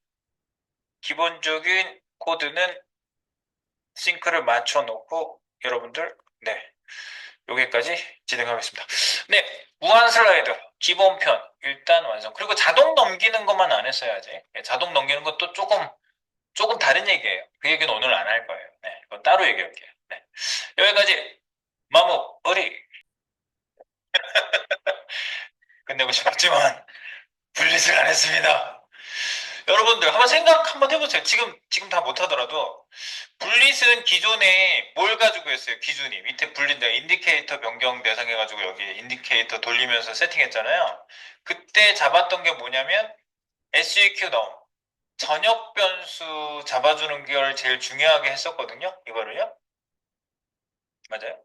기본적인 코드는 싱크를 맞춰 놓고 여러분들 네, 여기까지 진행하겠습니다. 네, 무한 슬라이드 기본편 일단 완성. 그리고 자동 넘기는 것만 안 했어야지. 네, 자동 넘기는 것도 조금 다른 얘기예요. 그 얘기는 오늘 안 할 거예요. 네, 그건 따로 얘기할게요. 네, 여기까지 마무리 끝내고 싶었지만 분리를 안 했습니다. 여러분들 한번 생각 한번 해보세요. 지금 다 못하더라도 분릿은 기존에 뭘 가지고 했어요? 기준이 밑에 분릿 내가 인디케이터 변경 대상 해가지고 여기 인디케이터 돌리면서 세팅했잖아요. 그때 잡았던 게 뭐냐면 SEQ 넘 전역 변수 잡아주는 걸 제일 중요하게 했었거든요. 이거를요. 맞아요?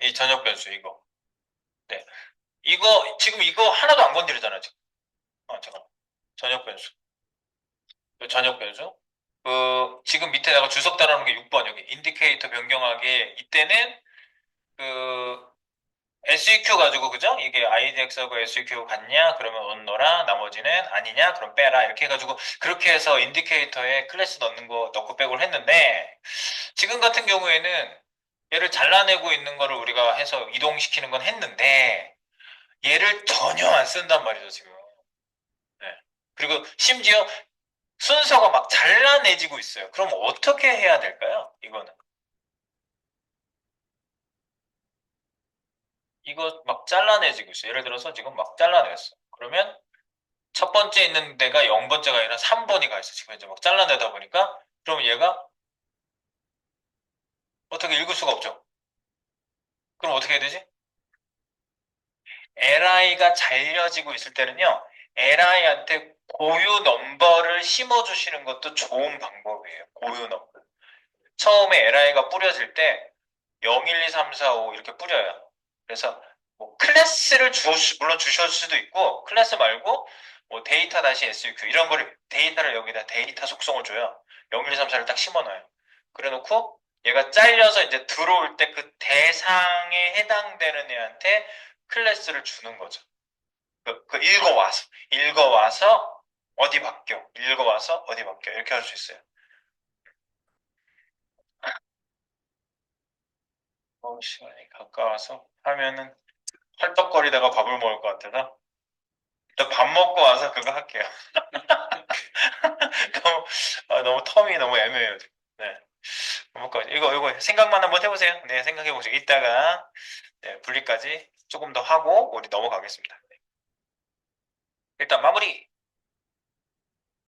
이 전역 변수 이거. 네. 이거 지금 이거 하나도 안 건드리잖아요. 지금. 잠깐. 전역 변수. 전역 변수. 지금 밑에다가 주석 달아놓은 게 6번 여기 인디케이터 변경하기 이때는 그 SEQ 가지고 그죠? 이게 IDX하고 SEQ 같냐? 그러면 넣어라. 나머지는 아니냐? 그럼 빼라. 이렇게 해가지고 그렇게 해서 인디케이터에 클래스 넣는 거 넣고 빼고를 했는데 지금 같은 경우에는 얘를 잘라내고 있는 거를 우리가 해서 이동시키는 건 했는데 얘를 전혀 안 쓴단 말이죠 지금. 네. 그리고 심지어 순서가 막 잘라내지고 있어요. 그럼 어떻게 해야 될까요? 이거는. 이거 막 잘라내지고 있어요. 예를 들어서 지금 막 잘라냈어. 그러면 첫 번째 있는 데가 0번째가 아니라 3번이 가 있어. 지금 이제 막 잘라내다 보니까 그럼 얘가 어떻게 읽을 수가 없죠. 그럼 어떻게 해야 되지? LI가 잘려지고 있을 때는요. LI한테 고유 넘버를 심어주시는 것도 좋은 방법이에요. 고유 넘버. 처음에 LI가 뿌려질 때 0, 1, 2, 3, 4, 5 이렇게 뿌려요. 그래서 뭐 클래스를 물론 주실 수도 있고 클래스 말고 뭐 데이터 다시 SQ 이런 거를 데이터를 여기다 데이터 속성을 줘요. 0, 1, 2, 3, 4를 딱 심어놔요. 그래놓고 얘가 잘려서 이제 들어올 때 그 대상에 해당되는 애한테 클래스를 주는 거죠. 읽어와서 어디 바뀌어. 읽어와서 어디 바뀌어. 이렇게 할 수 있어요. 시간이 가까워서 하면은 헐떡거리다가 밥을 먹을 것 같아서 저 밥 먹고 와서 그거 할게요. 너무, 너무 텀이 너무 애매해요. 지금. 네. 이거 생각만 한번 해보세요. 네, 생각해보세요. 이따가 네, 분리까지 조금 더 하고 우리 넘어가겠습니다. 일단 마무리!